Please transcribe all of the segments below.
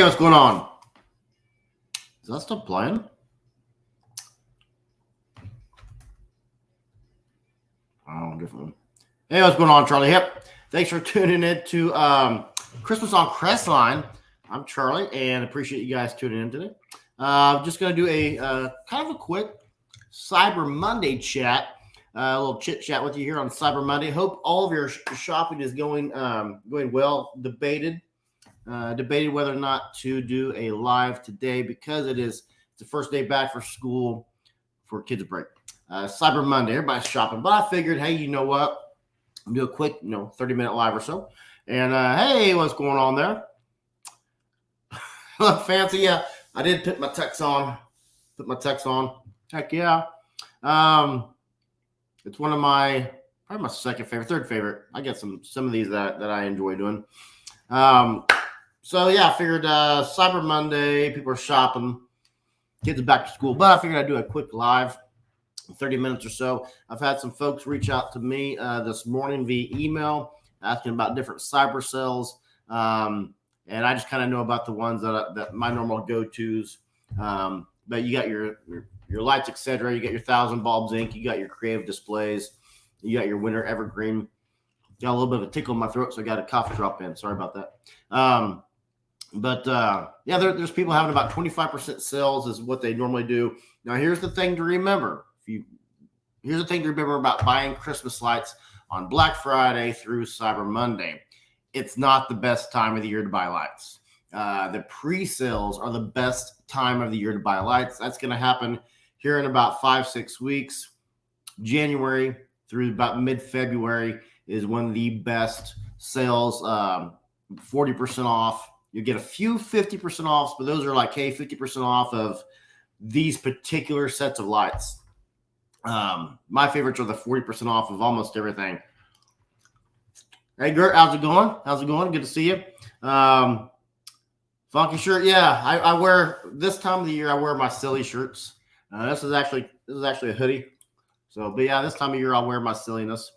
what's going on? Is that still playing? Oh, different one. Hey, what's going on, Charlie? Yep. Thanks for tuning in to Christmas on Crestline. I'm Charlie, and appreciate you guys tuning in today. Just going to do a kind of a quick Cyber Monday chat, a little chit-chat with you here on Cyber Monday. Hope all of your shopping is going well. Debated whether or not to do a live today because it's the first day back for school for kids break. Cyber Monday, everybody's shopping, but I figured, hey, you know what? I'll do a quick, 30-minute live or so. And hey, what's going on there? Look fancy, yeah. I did put my tux on. Heck yeah. It's one of probably my third favorite. I get some of these that I enjoy doing. So yeah, I figured Cyber Monday, people are shopping, kids are back to school, but I figured I'd do a quick live, 30 minutes or so. I've had some folks reach out to me this morning via email asking about different cyber sales. And I just kind of know about the ones that my normal go-tos. But you got your lights, etc. You got your 1,000 bulbs ink. You got your creative displays. You got your winter evergreen. Got a little bit of a tickle in my throat, so I got a cough drop in. Sorry about that. Yeah, there's people having about 25% sales is what they normally do. Now, here's the thing to remember. Here's the thing to remember about buying Christmas lights on Black Friday through Cyber Monday. It's not the best time of the year to buy lights. The pre-sales are the best time of the year to buy lights. That's going to happen here in about 5-6 weeks. January through about mid-February is one of the best sales, 40% off. You get a few 50% offs, but those are like, hey, 50% off of these particular sets of lights. My favorites are the 40% off of almost everything. Hey, Gert, how's it going? Good to see you. Funky shirt. Yeah, I wear this time of the year. I wear my silly shirts. This is actually a hoodie. So, but yeah, this time of year I'll wear my silliness.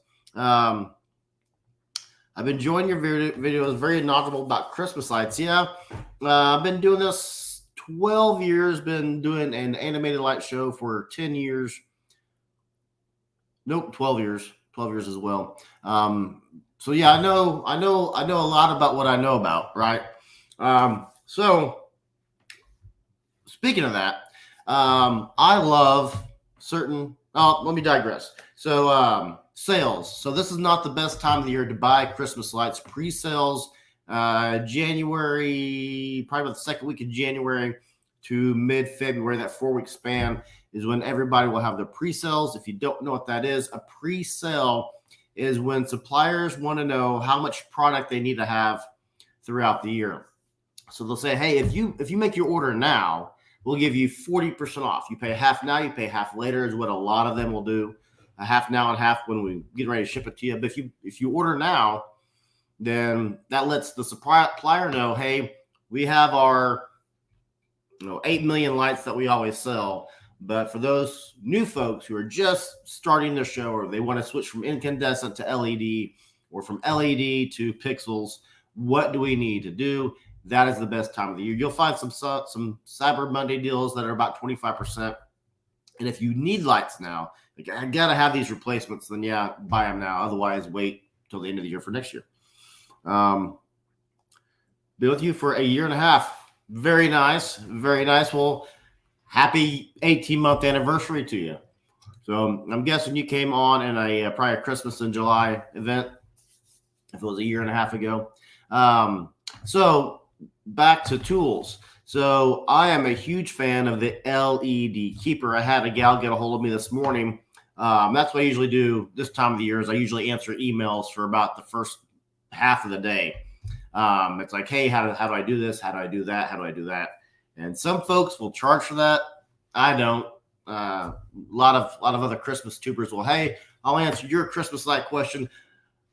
I've been enjoying your videos. Very knowledgeable about Christmas lights. Yeah, I've been doing this 12 years. Been doing an animated light show for 10 years. Nope, 12 years. 12 years as well. So yeah, I know a lot about what I know about, right? So speaking of that, I love certain. Oh, let me digress. So sales. So this is not the best time of the year to buy Christmas lights. Pre-sales, January, probably about the second week of January to mid-February. That 4-week span is when everybody will have their pre-sales. If you don't know what that is, a pre-sale is when suppliers want to know how much product they need to have throughout the year. So they'll say, hey, if you make your order now, we'll give you 40% off. You pay half now, you pay half later is what a lot of them will do. A half now and half when we get ready to ship it to you. But if you order now, then that lets the supplier know, hey, we have our 8 million lights that we always sell. But for those new folks who are just starting their show or they want to switch from incandescent to LED or from LED to pixels, what do we need to do? That is the best time of the year. You'll find some Cyber Monday deals that are about 25%. And if you need lights now, like, I got to have these replacements, then yeah, buy them now. Otherwise, wait till the end of the year for next year. Been with you for a year and a half. Very nice. Very nice. Well, happy 18-month anniversary to you. So I'm guessing you came on in probably a Christmas in July event, if it was a year and a half ago. So back to tools. So I am a huge fan of the LED keeper. I had a gal get a hold of me this morning. That's what I usually do this time of the year is I usually answer emails for about the first half of the day. It's like, hey, how do I do this? How do I do that? How do I do that? And some folks will charge for that. I don't. A lot of other Christmas tubers will, hey, I'll answer your Christmas light question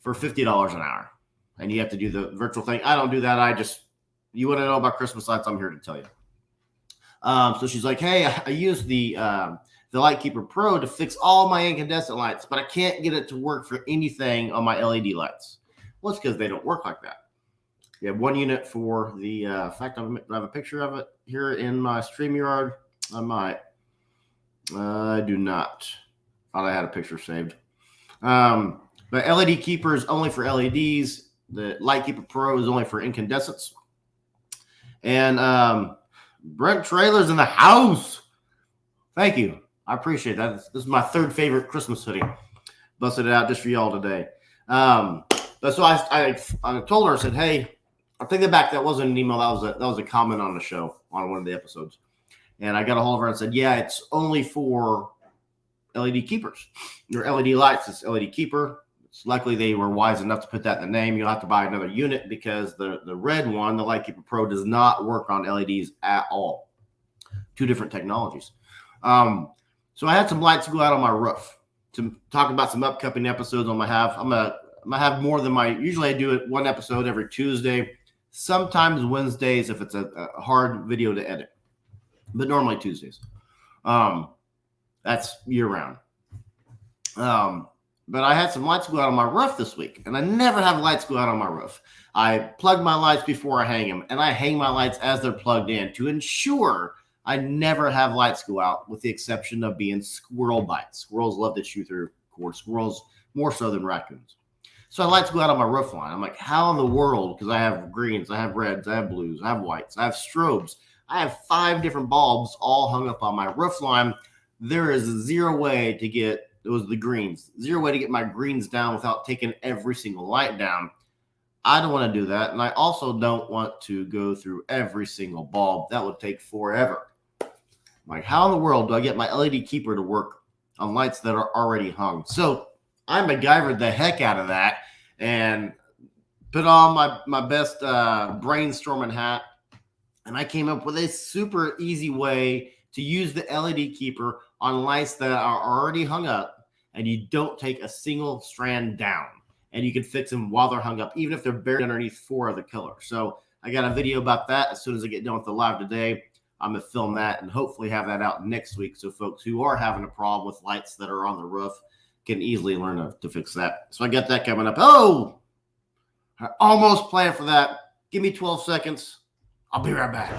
for $50 an hour. And you have to do the virtual thing. I don't do that. You want to know about Christmas lights, I'm here to tell you. So she's like, hey, I use the Lightkeeper Pro to fix all my incandescent lights, but I can't get it to work for anything on my LED lights. Well, it's because they don't work like that. Yeah, 1 unit for the. In fact, I have a picture of it here in my StreamYard. I might. I do not. Thought I had a picture saved. But LED keeper is only for LEDs. The Light Keeper Pro is only for incandescents. And Brent Trailer's in the house. Thank you. I appreciate that. This is my third favorite Christmas hoodie. Busted it out just for y'all today. But so I told her, I said, hey, I take that back. That wasn't an email. That was a comment on the show on one of the episodes. And I got a hold of her and said, yeah, it's only for LED keepers. Your LED lights, it's LED keeper. Luckily, they were wise enough to put that in the name. You'll have to buy another unit because the red one, the Light Keeper Pro, does not work on LEDs at all. Two different technologies. So I had some lights go out on my roof to talk about some upcoming episodes I'm gonna have more than usually I do it one episode every Tuesday, sometimes Wednesdays if it's a hard video to edit, but normally Tuesdays. That's year round. But I had some lights go out on my roof this week, and I never have lights go out on my roof. I plug my lights before I hang them, and I hang my lights as they're plugged in to ensure I never have lights go out, with the exception of being squirrel bites. Squirrels love to chew through cord. Squirrels more so than raccoons. So lights go out on my roof line. I'm like, how in the world? Because I have greens, I have reds, I have blues, I have whites, I have strobes. I have 5 different bulbs all hung up on my roof line. There is zero way to get the greens. Zero way to get my greens down without taking every single light down. I don't want to do that. And I also don't want to go through every single bulb. That would take forever. Like, how in the world do I get my LED keeper to work on lights that are already hung? So I MacGyvered the heck out of that and put on my best brainstorming hat. And I came up with a super easy way to use the LED keeper on lights that are already hung up, and you don't take a single strand down, and you can fix them while they're hung up, even if they're buried underneath 4 other colors. So I got a video about that. As soon as I get done with the live today, I'm going to film that and hopefully have that out next week, so folks who are having a problem with lights that are on the roof can easily learn to fix that. So I got that coming up. Oh, I almost planned for that. Give me 12 seconds. I'll be right back.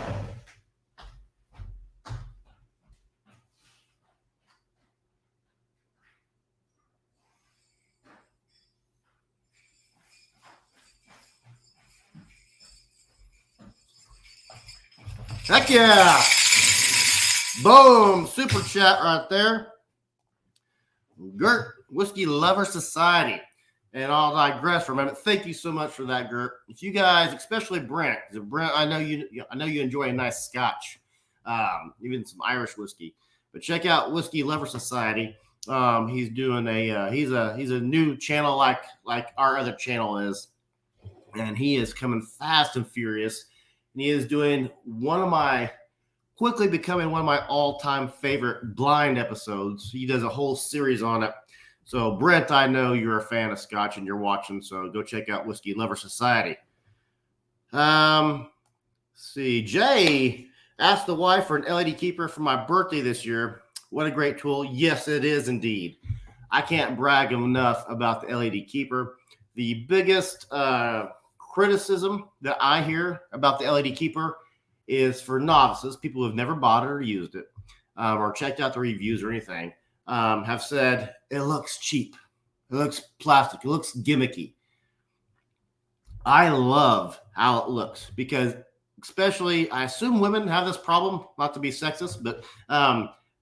Heck yeah. Boom. Super chat right there. Gert, Whiskey Lover Society. And I'll digress for a minute. Thank you so much for that, Gert. If you guys, especially Brent, because Brent, I know you enjoy a nice Scotch, even some Irish whiskey. But check out Whiskey Lover Society. He's doing he's a new channel like our other channel is, and he is coming fast and furious. And he is doing quickly becoming one of my all-time favorite blind episodes. He does a whole series on it. So, Brent, I know you're a fan of Scotch and you're watching, so go check out Whiskey Lover Society. See, Jay asked the wife for an LED keeper for my birthday this year. What a great tool. Yes, it is indeed. I can't brag enough about the LED keeper. The biggest criticism that I hear about the LED keeper is for novices, people who have never bought it or used it, or checked out the reviews or anything, have said it looks cheap, it looks plastic, it looks gimmicky. I love how it looks because, especially, I assume women have this problem, not to be sexist, but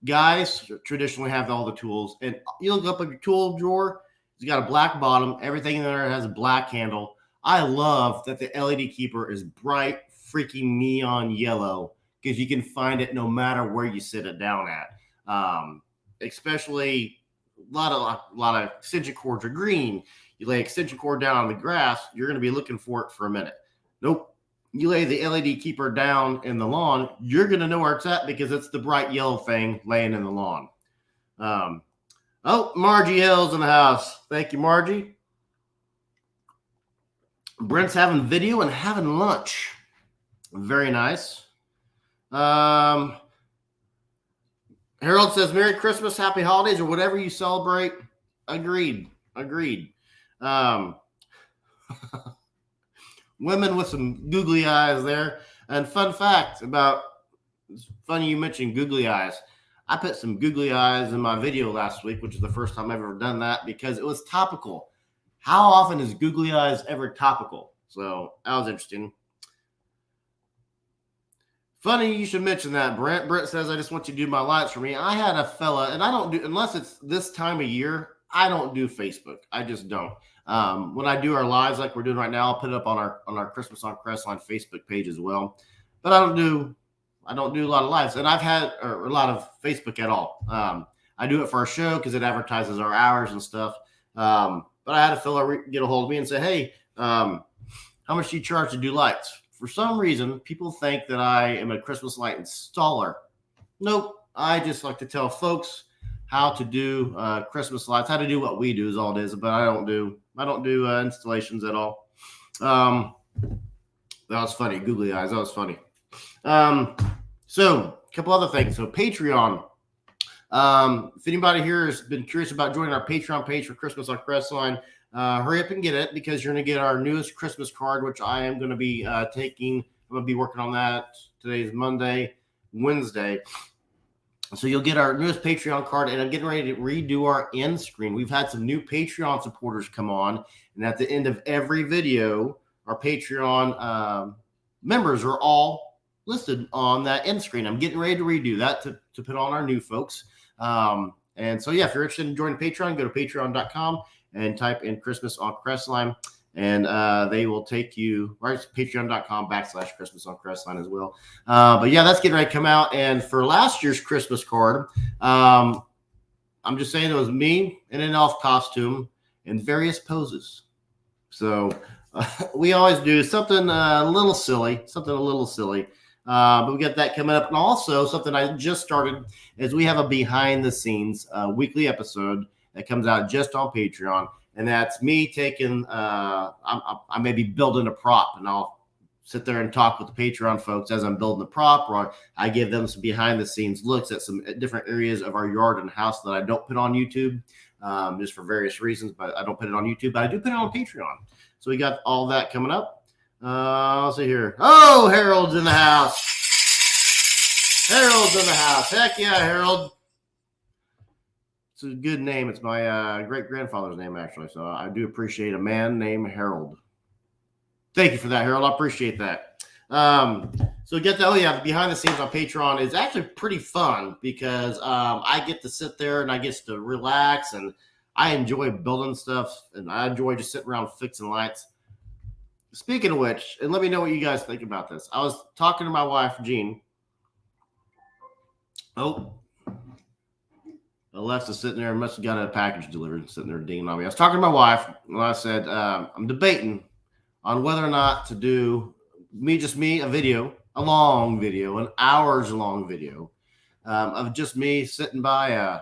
guys traditionally have all the tools. And you look up at your tool drawer, it's got a black bottom, everything in there has a black handle. I love that the LED keeper is bright, freaking neon yellow because you can find it no matter where you sit it down at. Especially a lot of extension cords are green. You lay extension cord down on the grass, you're going to be looking for it for a minute. Nope. You lay the LED keeper down in the lawn, you're going to know where it's at because it's the bright yellow thing laying in the lawn. Margie Hill's in the house. Thank you, Margie. Brent's having video and having lunch. Very nice. Harold says, Merry Christmas, Happy Holidays, or whatever you celebrate. Agreed. women with some googly eyes there. And fun fact about, it's funny you mentioned googly eyes. I put some googly eyes in my video last week, which is the first time I've ever done that because it was topical. How often is googly eyes ever topical? So that was interesting. Funny you should mention that, Brent. Brent says, I just want you to do my lights for me. I had a fella, and I don't do, unless it's this time of year, I don't do Facebook. I just don't. When I do our lives like we're doing right now, I'll put it up on our Christmas on Crestline Facebook page as well. But I don't do a lot of lives, and I've had a lot of Facebook at all. I do it for our show because it advertises our hours and stuff. But I had a fella get a hold of me and say, hey, how much do you charge to do lights? For some reason, people think that I am a Christmas light installer. Nope. I just like to tell folks how to do Christmas lights, how to do what we do is all it is. But I don't do installations at all. That was funny. Googly eyes. That was funny. So a couple other things. So Patreon. If anybody here has been curious about joining our Patreon page for Christmas on Crestline, hurry up and get it because you're going to get our newest Christmas card, which I am going to be taking. I'm going to be working on that. Today's Monday, Wednesday. So you'll get our newest Patreon card, and I'm getting ready to redo our end screen. We've had some new Patreon supporters come on, and at the end of every video, our Patreon members are all listed on that end screen. I'm getting ready to redo that to put on our new folks. And so, yeah, if you're interested in joining Patreon, go to patreon.com and type in Christmas on Crestline, and they will take you right to patreon.com/Christmas on Crestline as well. But yeah, that's getting ready to come out. And for last year's Christmas card, I'm just saying it was me in an elf costume in various poses. So we always do something a little silly. But we got that coming up. And also something I just started is we have a behind the scenes weekly episode that comes out just on Patreon. And that's me taking, I may be building a prop, and I'll sit there and talk with the Patreon folks as I'm building the prop, or I give them some behind the scenes looks at some different areas of our yard and house that I don't put on YouTube, just for various reasons, but I don't put it on YouTube, but I do put it on Patreon. So we got all that coming up. Let's see here. Oh, Harold's in the house. Heck yeah, Harold. It's a good name. It's my great-grandfather's name, actually. So I do appreciate a man named Harold. Thank you for that, Harold. I appreciate that. So get that. Oh, yeah, behind the scenes on Patreon is actually pretty fun because I get to sit there and I get to relax, and I enjoy building stuff, and I enjoy just sitting around fixing lights. Speaking of which, and let me know what you guys think about this. I was talking to my wife, Jean. Oh, Alexa's sitting there, must have got a package delivered, sitting there dinging on me. I was talking to my wife, and I said, I'm debating on whether or not to do a video, a long video, an hours-long video of just me sitting by a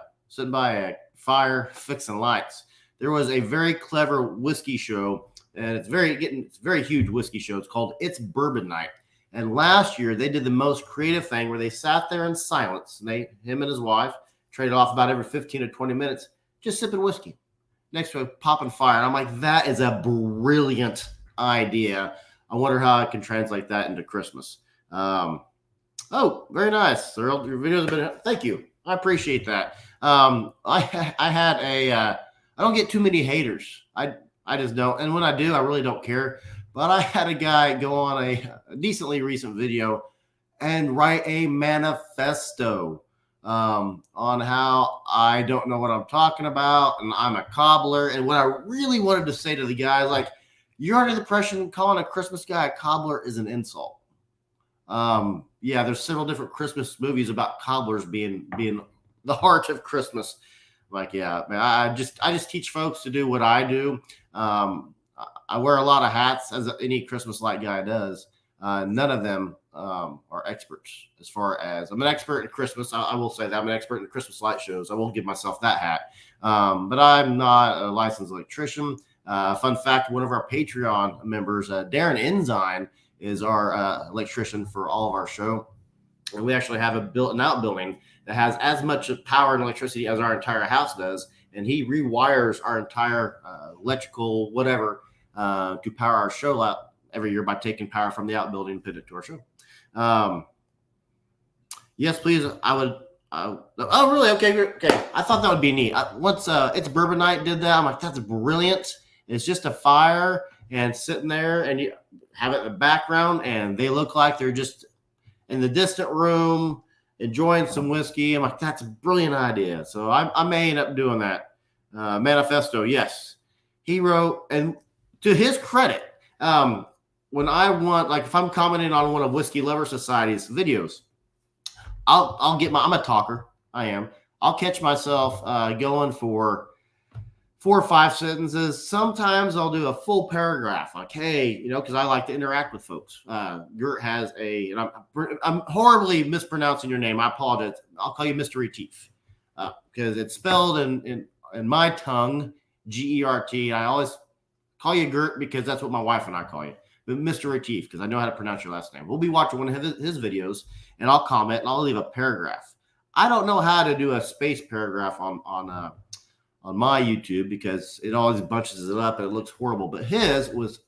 fire fixing lights. There was a very clever whiskey show, and it's very huge whiskey show. It's called It's Bourbon Night. And last year they did the most creative thing where they sat there in silence. Him and his wife traded off about every 15 to 20 minutes, just sipping whiskey next to a popping fire. And I'm like, that is a brilliant idea. I wonder how I can translate that into Christmas. Oh, very nice. Your videos have been, thank you. I appreciate that. I don't get too many haters. I just don't. And when I do, I really don't care. But I had a guy go on a decently recent video and write a manifesto on how I don't know what I'm talking about, and I'm a cobbler. And what I really wanted to say to the guy is like, you're under the impression calling a Christmas guy a cobbler is an insult. Yeah, there's several different Christmas movies about cobblers being the heart of Christmas. Like, yeah, man, I just teach folks to do what I do. I wear a lot of hats, as any Christmas light guy does. None of them are experts. As far as I'm an expert in Christmas, I will say that I'm an expert in Christmas light shows. I won't give myself that hat, but I'm not a licensed electrician. Fun fact: one of our Patreon members, Darren Enzyme, is our electrician for all of our show, and we actually have an outbuilding that has as much power and electricity as our entire house does, and he rewires our entire electrical whatever to power our show every year by taking power from the outbuilding and put it to our show. Yes, please. I would. Oh, really? Okay. I thought that would be neat. Once It's Bourbon Night did that, I'm like, that's brilliant. It's just a fire and sitting there, and you have it in the background, and they look like they're just in the distant room enjoying some whiskey. I'm like, that's a brilliant idea. So I may end up doing that. Manifesto, yes. He wrote, and to his credit, when I want, like if I'm commenting on one of Whiskey Lover Society's videos, I'll get I'm a talker. I am. I'll catch myself going for 4 or 5 sentences. Sometimes I'll do a full paragraph, like, hey, because I like to interact with folks. Gert has and I'm horribly mispronouncing your name. I apologize. I'll call you Mr. Retief because it's spelled in my tongue, Gert. I always call you Gert because that's what my wife and I call you. But Mr. Retief, because I know how to pronounce your last name. We'll be watching one of his videos, and I'll comment, and I'll leave a paragraph. I don't know how to do a space paragraph on my YouTube because it always bunches it up and it looks horrible. But his was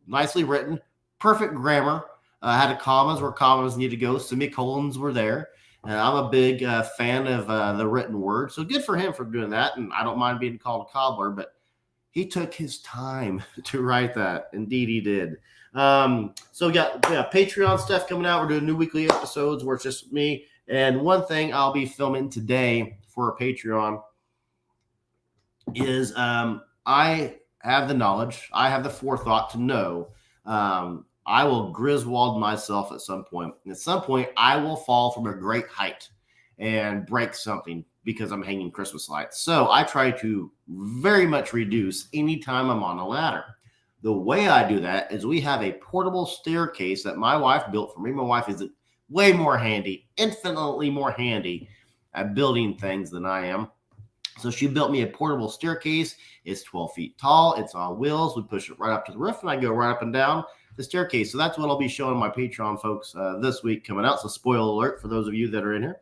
nicely written, perfect grammar. Had a commas where commas need to go. Semicolons were there. And I'm a big fan of the written word. So good for him for doing that. And I don't mind being called a cobbler, but he took his time to write that. Indeed, he did. So we got Patreon stuff coming out. We're doing new weekly episodes where it's just me. And one thing I'll be filming today for a Patreon is I have the knowledge, I have the forethought to know I will Griswold myself at some point. And at some point, I will fall from a great height and break something because I'm hanging Christmas lights. So I try to very much reduce any time I'm on a ladder. The way I do that is we have a portable staircase that my wife built for me. My wife is way more handy, infinitely more handy at building things than I am. So she built me a portable staircase. It's 12 feet tall. It's on wheels. We push it right up to the roof, and I go right up and down the staircase. So that's what I'll be showing my Patreon folks this week coming out. So spoiler alert for those of you that are in here.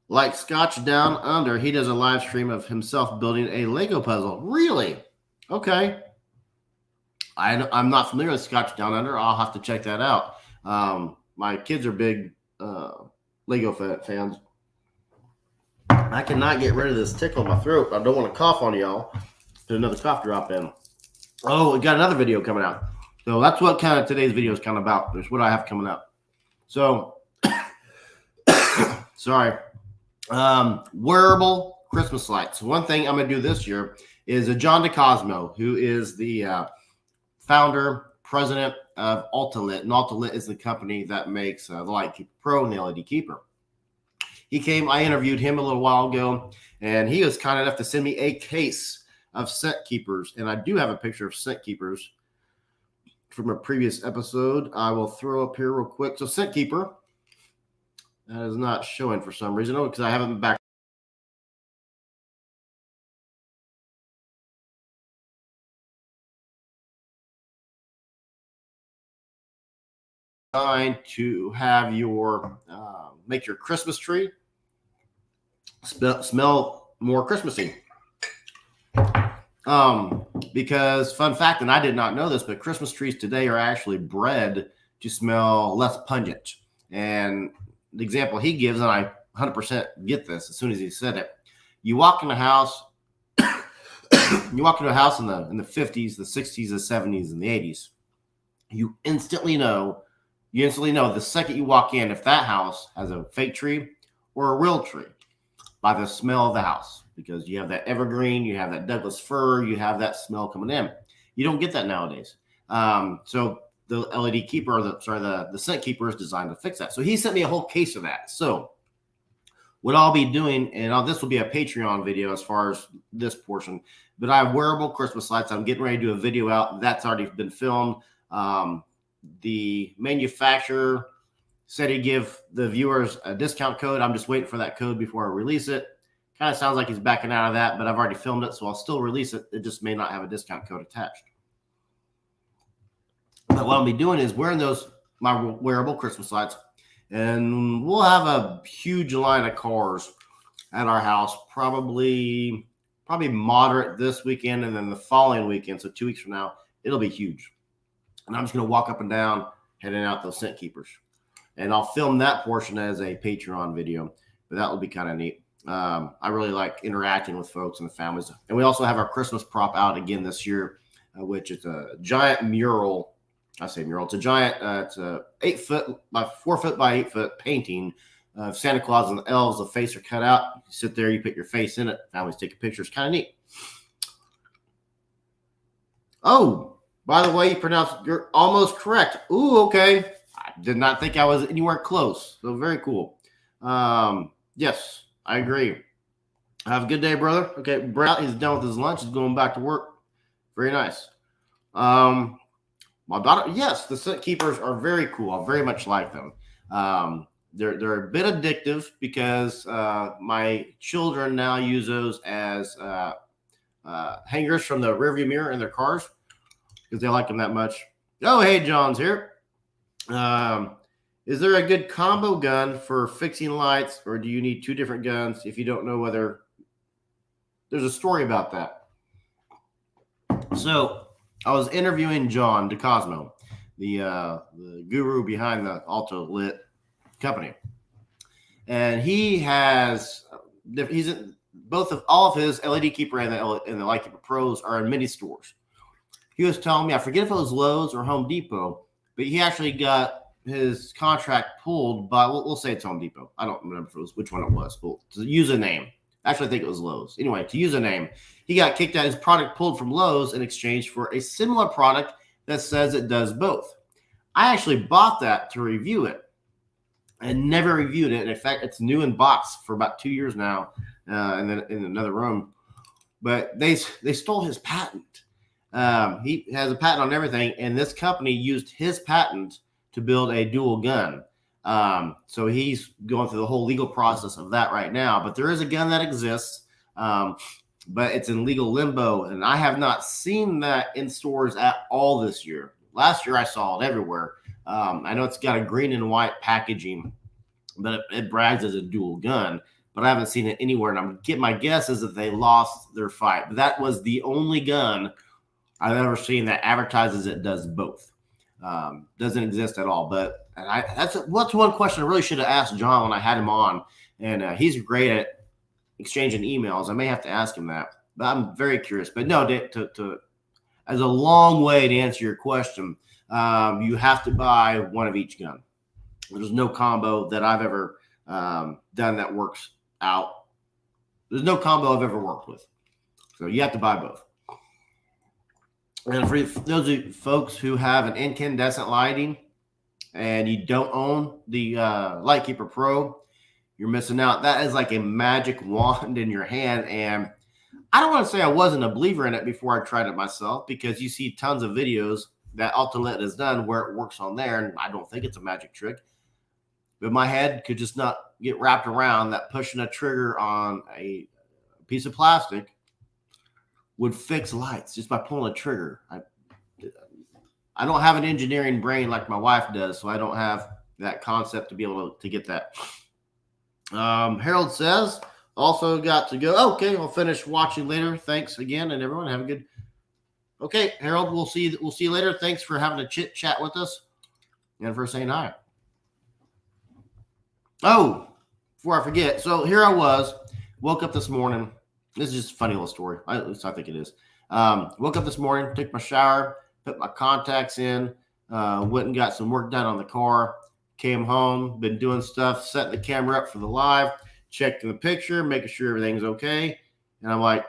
Like Scotch Down Under, he does a live stream of himself building a Lego puzzle. Really? Okay. I'm not familiar with Scotch Down Under. I'll have to check that out. My kids are big Lego fans. I cannot get rid of this tickle in my throat. I don't want to cough on y'all. There's another cough drop in. Oh, we got another video coming out. So that's what kind of today's video is kind of about. There's what I have coming up. So, sorry. Wearable Christmas lights. One thing I'm going to do this year is John DeCosmo, who is the founder, president of Ultilit. And Ultilit is the company that makes the Light Keeper Pro and the LED Keeper. He came, I interviewed him a little while ago, and he was kind enough to send me a case of scent keepers. And I do have a picture of scent keepers from a previous episode. I will throw up here real quick. So scent keeper, that is not showing for some reason. Oh, because I haven't back. To have your make your Christmas tree smell more Christmassy. Because fun fact, and I did not know this, but Christmas trees today are actually bred to smell less pungent. And the example he gives, and I 100% get this as soon as he said it. You walk in a house, in the 50s, the 60s, the 70s, and the 80s. You instantly know the second you walk in if that house has a fake tree or a real tree by the smell of the house, because you have that evergreen, you have that Douglas fir, you have that smell coming in. You don't get that nowadays. So the LED keeper, the scent keeper is designed to fix that. So he sent me a whole case of that. So what I'll be doing, and this will be a Patreon video as far as this portion, but I have wearable Christmas lights. I'm getting ready to do a video out. That's already been filmed. The manufacturer said he'd give the viewers a discount code. I'm just waiting for that code before I release it. Kind of sounds like he's backing out of that, but I've already filmed it, so I'll still release it. It just may not have a discount code attached. But what I'll be doing is wearing my wearable Christmas lights, and we'll have a huge line of cars at our house, probably probably moderate this weekend, and then the following weekend, so 2 weeks from now, it'll be huge. And I'm just going to walk up and down, heading out those scent keepers. And I'll film that portion as a Patreon video, but that will be kind of neat. I really like interacting with folks and the families. And we also have our Christmas prop out again this year, which is a giant mural. I say mural. It's a giant, it's a 8 foot by 4 foot by 8 foot painting of Santa Claus and the elves. The face are cut out. You sit there, you put your face in it. Families take a picture. It's kind of neat. Oh, by the way, you pronounced, you're almost correct. Ooh, okay. I did not think I was anywhere close. So very cool. Yes, I agree. Have a good day, brother. Okay, Brad, he's done with his lunch. He's going back to work. Very nice. My daughter, yes, the scent keepers are very cool. I very much like them. They're a bit addictive because my children now use those as hangers from the rearview mirror in their cars because they like them that much. Oh, hey, John's here. Is there a good combo gun for fixing lights, or do you need 2 different guns if you don't know whether? There's a story about that. So I was interviewing John DeCosmo, the guru behind the Alto Lit company, and all of his LED keeper and the Light Keeper Pros are in many stores. He was telling me, I forget if it was Lowe's or Home Depot, but he actually got his contract pulled by, we'll say it's Home Depot. I don't remember if it was which one it was, but to use a name. Actually, I think it was Lowe's. Anyway, to use a name, he got kicked out, his product pulled from Lowe's in exchange for a similar product that says it does both. I actually bought that to review it and never reviewed it. And in fact, it's new in box for about 2 years now, and then in another room. But they stole his patent. He has a patent on everything, and this company used his patent to build a dual gun. So he's going through the whole legal process of that right now. But there is a gun that exists, but it's in legal limbo, and I have not seen that in stores at all this year. Last year I saw it everywhere. I know it's got a green and white packaging, but it brags as a dual gun, but I haven't seen it anywhere. And my guess is that they lost their fight. But that was the only gun I've ever seen that advertises it does both. Doesn't exist at all. But that's one question I really should have asked John when I had him on. And he's great at exchanging emails. I may have to ask him that. But I'm very curious. But no, as a long way to answer your question, you have to buy one of each gun. There's no combo that I've ever done that works out. There's no combo I've ever worked with. So you have to buy both. And for those of you folks who have an incandescent lighting and you don't own the Light Keeper Pro, you're missing out. That is like a magic wand in your hand. And I don't want to say I wasn't a believer in it before I tried it myself, because you see tons of videos that Ultralit has done where it works on there, and I don't think it's a magic trick. But my head could just not get wrapped around that pushing a trigger on a piece of plastic would fix lights just by pulling a trigger. I don't have an engineering brain like my wife does, so I don't have that concept to be able to get that. Harold says, also got to go. Okay, I'll finish watching later. Thanks again, and everyone have a good. Okay, Harold, we'll see you later. Thanks for having a chit chat with us and for saying hi. Oh, before I forget, so here I was, woke up this morning. This is just a funny little story. At least I think it is. Woke up this morning, took my shower, put my contacts in, went and got some work done on the car, came home, been doing stuff, setting the camera up for the live, checking the picture, making sure everything's okay. And I'm like,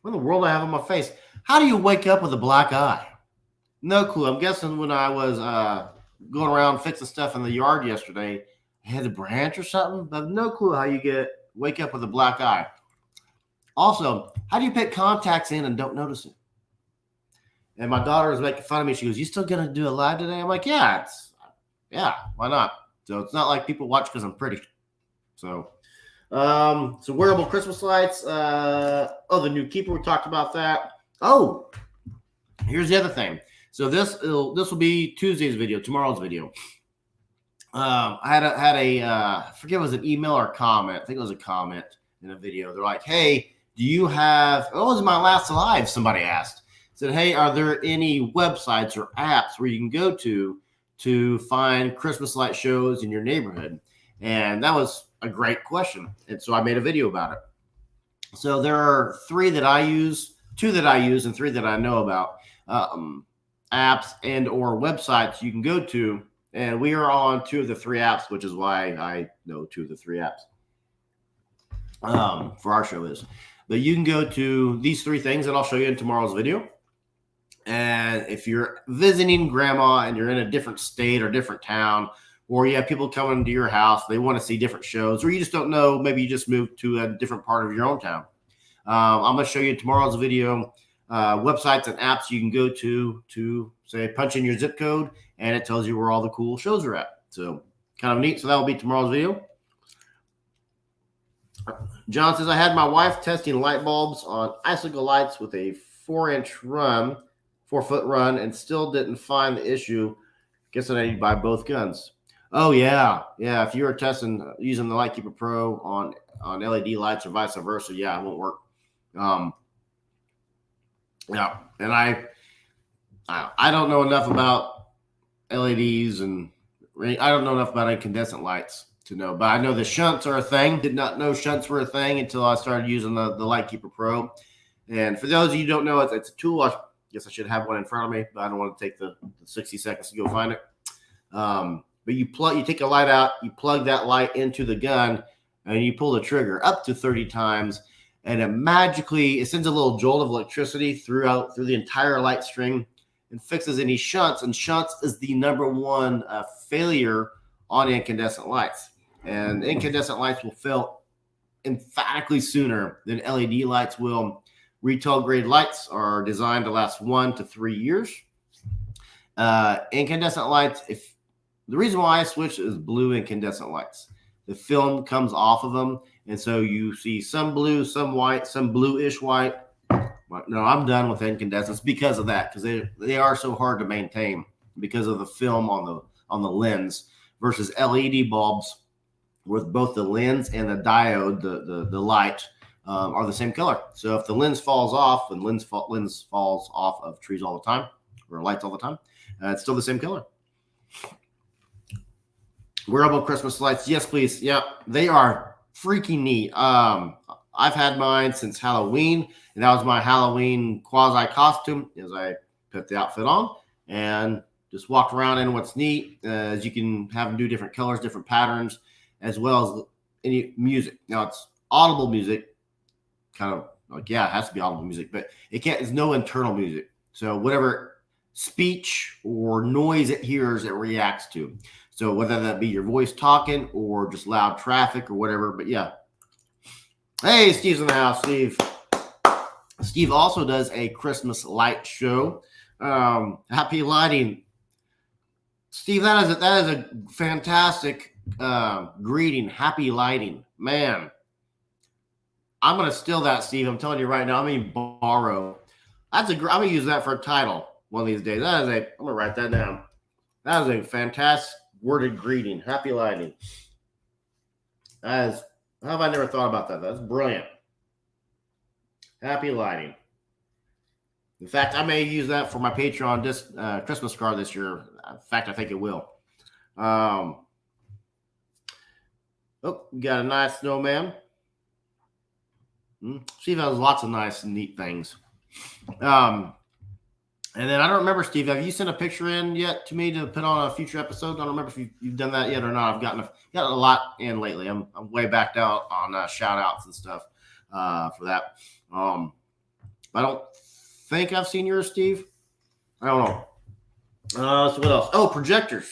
what in the world do I have on my face? How do you wake up with a black eye? No clue. I'm guessing when I was going around fixing stuff in the yard yesterday, I had a branch or something, but I have no clue how you wake up with a black eye. Also, how do you put contacts in and don't notice it? And my daughter was making fun of me. She goes, "You still gonna do a live today?" I'm like, yeah, why not? So it's not like people watch because I'm pretty. So wearable Christmas lights. The new keeper, we talked about that. Oh, here's the other thing. So this will be Tuesday's video, tomorrow's video. I had a I forget if it was an email or a comment. I think it was a comment in a video. They're like, hey, do you have, oh, this is my last live, somebody asked. Said, hey, are there any websites or apps where you can go to find Christmas light shows in your neighborhood? And that was a great question. And so I made a video about it. So there are two that I use, and three that I know about, apps and or websites you can go to. And we are on two of the three apps, which is why I know two of the three apps for our show is. But you can go to these three things that I'll show you in tomorrow's video. And if you're visiting grandma and you're in a different state or different town, or you have people coming to your house, they want to see different shows, or you just don't know, maybe you just moved to a different part of your own town. I'm going to show you in tomorrow's video websites and apps you can go to say punch in your zip code, and it tells you where all the cool shows are at. So kind of neat. So that will be tomorrow's video. John says, I had my wife testing light bulbs on icicle lights with a 4-foot run, and still didn't find the issue. Guess I need to buy both guns. Oh, yeah. Yeah, if you were testing using the Lightkeeper Pro on LED lights or vice versa, yeah, it won't work. Yeah, and I don't know enough about LEDs, and I don't know enough about incandescent lights to know, but I know the shunts are a thing. Did not know shunts were a thing until I started using the Lightkeeper Pro. And for those of you who don't know, it's a tool. I guess I should have one in front of me, but I don't want to take the 60 seconds to go find it. But you take a light out, you plug that light into the gun, and you pull the trigger up to 30 times, and it sends a little jolt of electricity through the entire light string and fixes any shunts. And shunts is the number one failure on incandescent lights. And incandescent lights will fail emphatically sooner than LED lights will. Retail grade lights are designed to last 1 to 3 years. Incandescent lights, the reason why I switched is blue incandescent lights. The film comes off of them, and so you see some blue, some white, some bluish white. No, I'm done with incandescents because of that, because they are so hard to maintain because of the film on the lens versus LED bulbs with both the lens and the diode, the light are the same color. So if the lens falls off, and lens falls off of trees all the time or lights all the time, it's still the same color. Wearable Christmas lights. Yes, please. Yeah, they are freaking neat. I've had mine since Halloween, and that was my Halloween quasi costume as I put the outfit on and just walked around. And what's neat is you can have them do different colors, different patterns, as well as any music. Now it's audible music, kind of like, yeah, it has to be audible music, but it's no internal music. So whatever speech or noise it hears, it reacts to. So whether that be your voice talking or just loud traffic or whatever, but yeah. Hey, Steve's in the house. Steve also does a Christmas light show. Happy lighting. Steve, that is a fantastic greeting. Happy lighting. Man, I'm going to steal that, Steve. I'm telling you right now. Borrow. I'm going to use that for a title one of these days. I'm going to write that down. That is a fantastic worded greeting. Happy lighting. How have I never thought about that? That's brilliant. Happy lighting. In fact, I may use that for my Patreon Christmas card this year. In fact, I think it will. We got a nice snowman. Steve has lots of nice and neat things. And then I don't remember, Steve, have you sent a picture in yet to me to put on a future episode? I don't remember if you've done that yet or not. I've gotten a lot in lately. I'm way backed out on shout outs and stuff for that. I don't think I've seen yours, Steve. I don't know. So what else? Oh, projectors.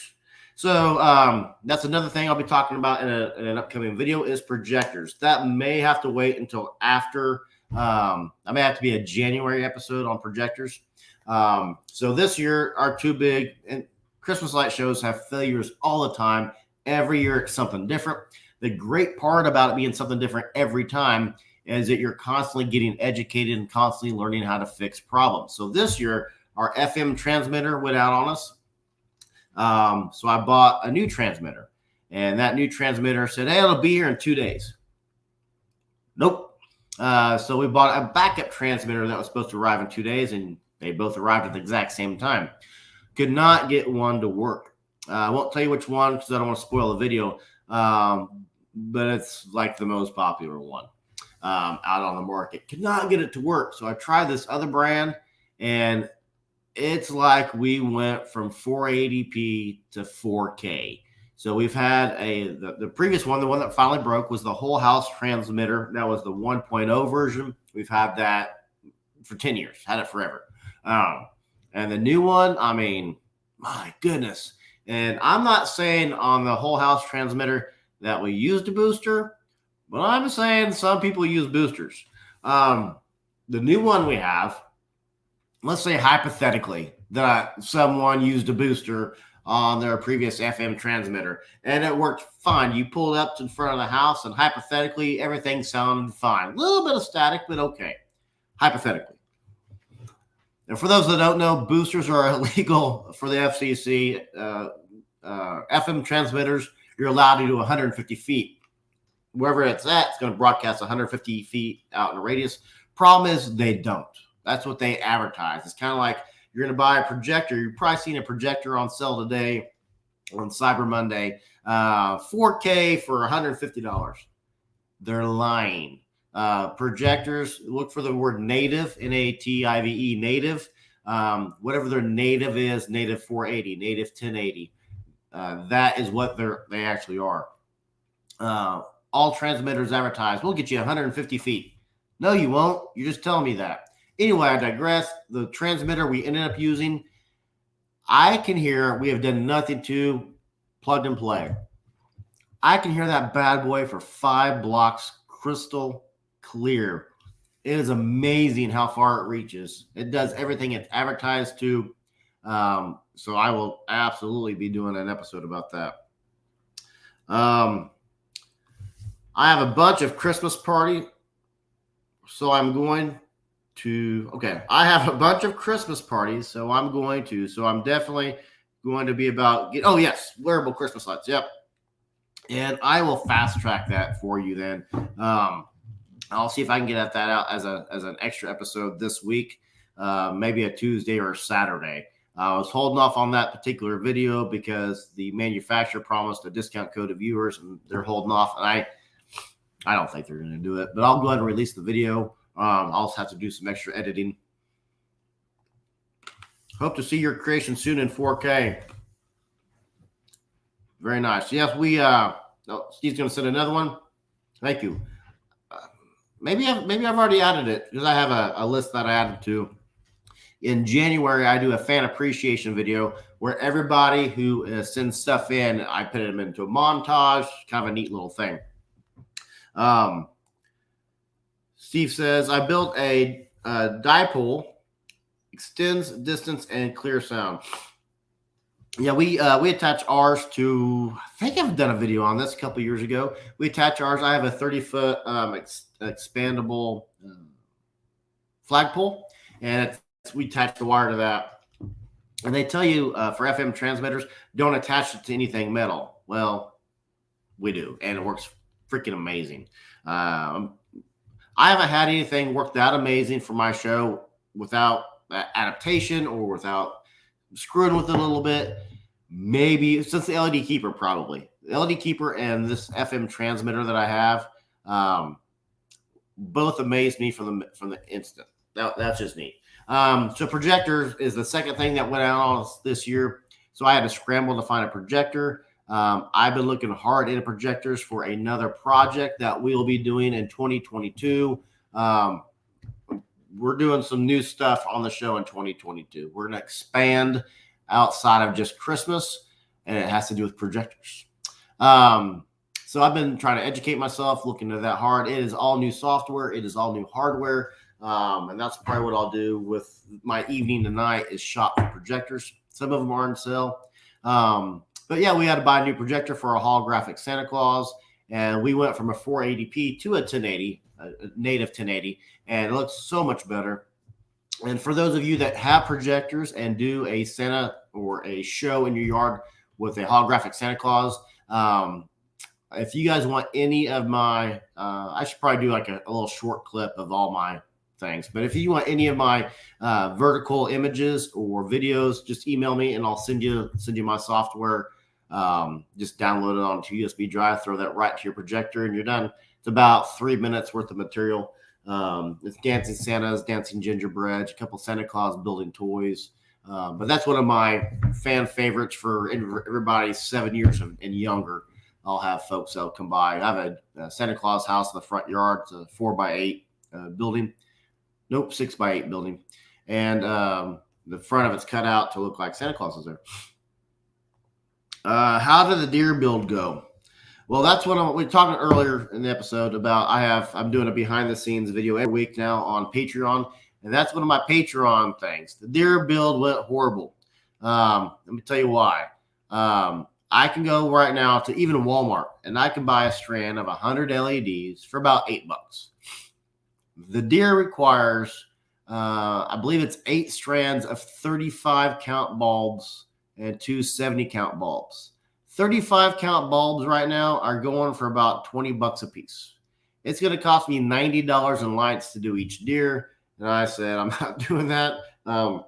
So that's another thing I'll be talking about in an upcoming video is projectors. That may have to wait until after. I may have to be a January episode on projectors. So this year, our two big Christmas light shows have failures all the time. Every year, it's something different. The great part about it being something different every time is that you're constantly getting educated and constantly learning how to fix problems. So this year, our FM transmitter went out on us. So I bought a new transmitter, and that new transmitter said, hey, it'll be here in 2 days. Nope. So we bought a backup transmitter that was supposed to arrive in 2 days, and they both arrived at the exact same time. Could not get one to work. I won't tell you which one because I don't want to spoil the video, but it's like the most popular one out on the market. Could not get it to work. So I tried this other brand, and it's like we went from 480p to 4K. So we've had the previous one, the one that finally broke, was the whole house transmitter. That was the 1.0 version. We've had that for 10 years, had it forever. And the new one, I mean, my goodness. And I'm not saying on the whole house transmitter that we used a booster, but I'm saying some people use boosters. The new one we have, let's say hypothetically that someone used a booster on their previous FM transmitter and it worked fine. You pulled up to the front of the house and hypothetically everything sounded fine. A little bit of static, but okay. Hypothetically. And for those that don't know, boosters are illegal for the FCC. FM transmitters, you're allowed to do 150 feet. Wherever it's at, it's going to broadcast 150 feet out in a radius. Problem is they don't. That's what they advertise. It's kind of like you're going to buy a projector. You're probably seeing a projector on sale today on Cyber Monday. 4K for $150. They're lying. Projectors, look for the word native, N-A-T-I-V-E, native. Whatever their native is, native 480, native 1080. That is what they actually are. All transmitters advertise, we'll get you 150 feet. No, you won't. You're just telling me that. Anyway, I digress. The transmitter we ended up using, I can hear, we have done nothing to plug and play. I can hear that bad boy for 5 blocks crystal clear. It is amazing how far it reaches. It does everything it's advertised to. So I will absolutely be doing an episode about that. I have a bunch of Christmas party. So I'm going to, I have a bunch of Christmas parties. So I'm definitely going to be about, wearable Christmas lights. Yep. And I will fast track that for you then. I'll see if I can get that out as an extra episode this week, maybe a Tuesday or Saturday. I was holding off on that particular video because the manufacturer promised a discount code to viewers, and they're holding off. And I don't think they're going to do it, but I'll go ahead and release the video. I'll also have to do some extra editing. Hope to see your creation soon in 4K. Very nice. Yes, Steve's going to send another one. Thank you. Maybe I've already added it because I have a list that I added to. In January, I do a fan appreciation video where everybody who sends stuff in, I put them into a montage, kind of a neat little thing. Steve says, I built a dipole, extends distance and clear sound. Yeah, we attach ours to, I think I've done a video on this a couple years ago. We attach ours. I have a 30-foot expandable flagpole, and we attach the wire to that. And they tell you for FM transmitters, don't attach it to anything metal. Well, we do, and it works freaking amazing. I haven't had anything work that amazing for my show without adaptation or without screwing with it a little bit. Maybe since the LED keeper, probably the LED keeper and this FM transmitter that I have, both amazed me from the instant. That's just neat. So projectors is the second thing that went out on us this year. So I had to scramble to find a projector. I've been looking hard into projectors for another project that we'll be doing in 2022. We're doing some new stuff on the show in 2022. We're going to expand outside of just Christmas, and it has to do with projectors. So I've been trying to educate myself, looking into that hard. It is all new software. It is all new hardware. And that's probably what I'll do with my evening tonight is shop for projectors. Some of them are on sale. But yeah, we had to buy a new projector for a holographic Santa Claus. And we went from a 480p to a 1080, a native 1080, and it looks so much better. And for those of you that have projectors and do a Santa or a show in your yard with a holographic Santa Claus, if you guys want any of my, I should probably do like a little short clip of all my things. But if you want any of my vertical images or videos, just email me and I'll send you my software. Just download it onto USB drive, throw that right to your projector, and you're done. It's about 3 minutes worth of material. It's dancing Santas, dancing gingerbread, a couple Santa Claus building toys. But that's one of my fan favorites for everybody 7 years and younger. I'll have folks that'll come by. I have a Santa Claus house in the front yard. It's a 4x8 building. Nope, 6x8 building. And the front of it's cut out to look like Santa Claus is there. How did the deer build go? Well, that's what we were talking earlier in the episode about. I'm doing a behind the scenes video every week now on Patreon. And that's one of my Patreon things. The deer build went horrible. Let me tell you why. I can go right now to even Walmart and I can buy a strand of 100 LEDs for about $8. The deer requires, I believe it's 8 strands of 35 count bulbs and 2 70 count bulbs. 35 count bulbs right now are going for about $20 a piece. It's going to cost me $90 in lights to do each deer. And I said, I'm not doing that. And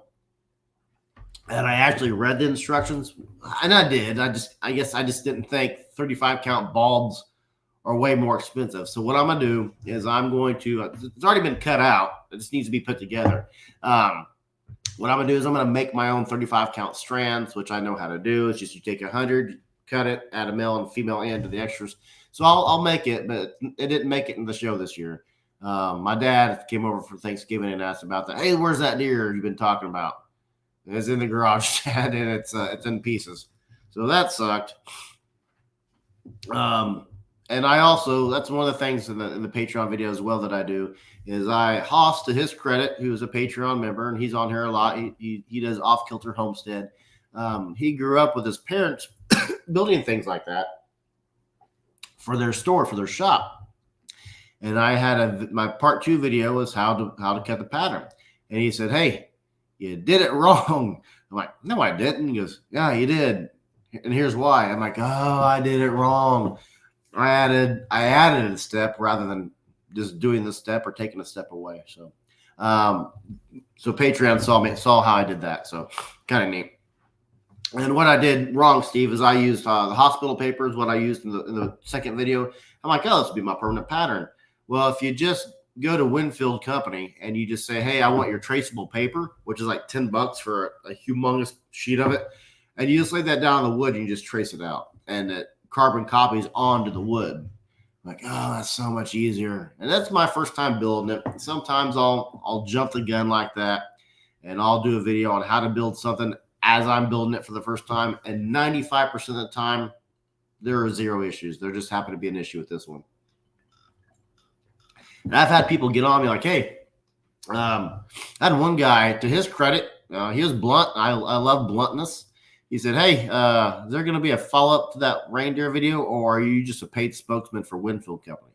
I actually read the instructions, and I did. I guess I just didn't think 35 count bulbs are way more expensive. So what I'm going to do is I'm going to, it's already been cut out. It just needs to be put together. What I'm going to do is I'm going to make my own 35 count strands, which I know how to do. It's just you take 100, cut it, add a male and female end to the extras. So I'll make it, but it didn't make it in the show this year. My dad came over for Thanksgiving and asked about that. Hey, where's that deer you've been talking about? It's in the garage, Dad, and it's in pieces. So that sucked. And I also, that's one of the things in the Patreon video as well that I do is Haas, to his credit, who's a Patreon member, and he's on here a lot. He does Off Kilter Homestead. He grew up with his parents building things like that for their store, for their shop. And I had my part 2 video was how to cut the pattern. And he said, hey, you did it wrong. I'm like, no, I didn't. He goes, yeah, you did. And here's why. I'm like, oh, I did it wrong. I added a step rather than just doing the step or taking a step away. So, so Patreon saw how I did that. So kind of neat. And what I did wrong, Steve, is I used the hospital paper is what I used in the second video. I'm like, oh, this will be my permanent pattern. Well, if you just go to Winfield Company and you just say, hey, I want your traceable paper, which is like $10 for a humongous sheet of it. And you just lay that down on the wood and you just trace it out. And it carbon copies onto the wood. I'm like, oh, that's so much easier. And that's my first time building it. Sometimes I'll jump the gun like that and I'll do a video on how to build something as I'm building it for the first time. And 95% of the time, there are 0 issues. There just happened to be an issue with this one. And I've had people get on me like, hey, I had one guy, to his credit, he was blunt. I love bluntness. He said, hey, is there going to be a follow-up to that reindeer video, or are you just a paid spokesman for Winfield Company?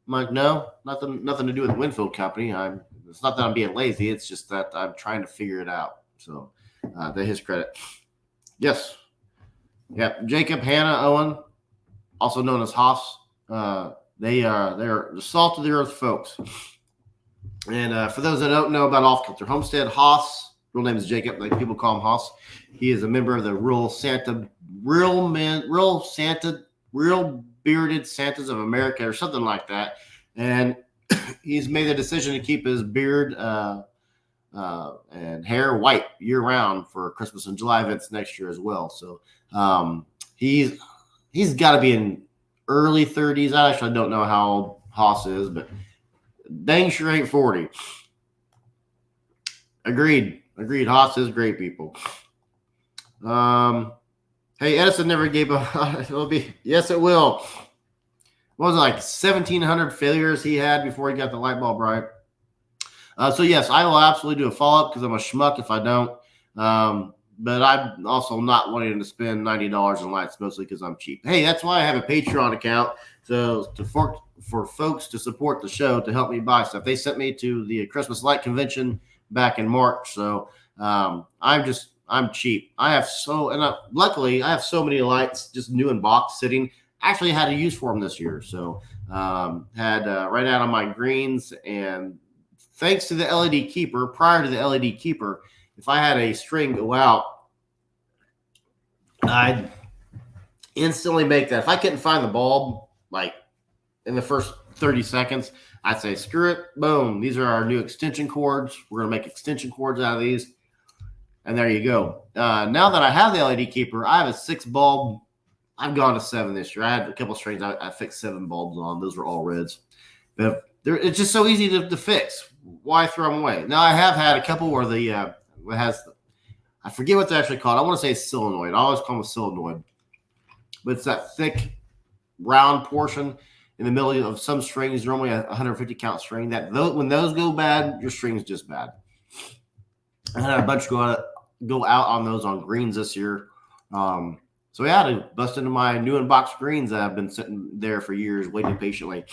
I'm like, no, nothing to do with Winfield Company. It's not that I'm being lazy. It's just that I'm trying to figure it out. So to his credit. Yes. Yep. Jacob, Hannah, Owen, also known as Haas. They're the salt of the earth folks. And for those that don't know about Off Kilter Homestead, Haas, real name is Jacob, like people call him Haas. He is a member of the Real Bearded Santas of America or something like that. And he's made the decision to keep his beard and hair white year round for Christmas and July events next year as well. So he's got to be in early 30s. I actually don't know how old Haas is, but dang sure ain't 40. Agreed. Haas is great people. Hey, Edison never gave up. Yes, it will. What was it, like 1,700 failures he had before he got the light bulb right? So yes, I will absolutely do a follow-up because I'm a schmuck if I don't. But I'm also not wanting to spend $90 in lights, mostly because I'm cheap. Hey, that's why I have a Patreon account. So for folks to support the show, to help me buy stuff. They sent me to the Christmas light convention back in March. So I'm cheap. Luckily I have so many lights just new in box sitting. actually had a use for them this year. So had right out on my greens, and thanks to the LED keeper, prior to the LED keeper, if I had a string go out, I'd instantly make that. If I couldn't find the bulb, like in the first 30 seconds, I'd say, screw it, boom. These are our new extension cords. We're going to make extension cords out of these. And there you go. Now that I have the LED keeper, I have a 6 bulb. I've gone to 7 this year. I had a couple of strings I fixed 7 bulbs on. Those were all reds. But it's just so easy to fix. Why throw them away? Now, I have had a couple where it has, I forget what they're actually called. I want to say solenoid. I always call them solenoid. But it's that thick, round portion in the middle of some strings, normally a 150 count string. When those go bad, your string's just bad. I had a bunch go out on those on greens this year. So yeah, to bust into my new unboxed greens that I've been sitting there for years waiting patiently.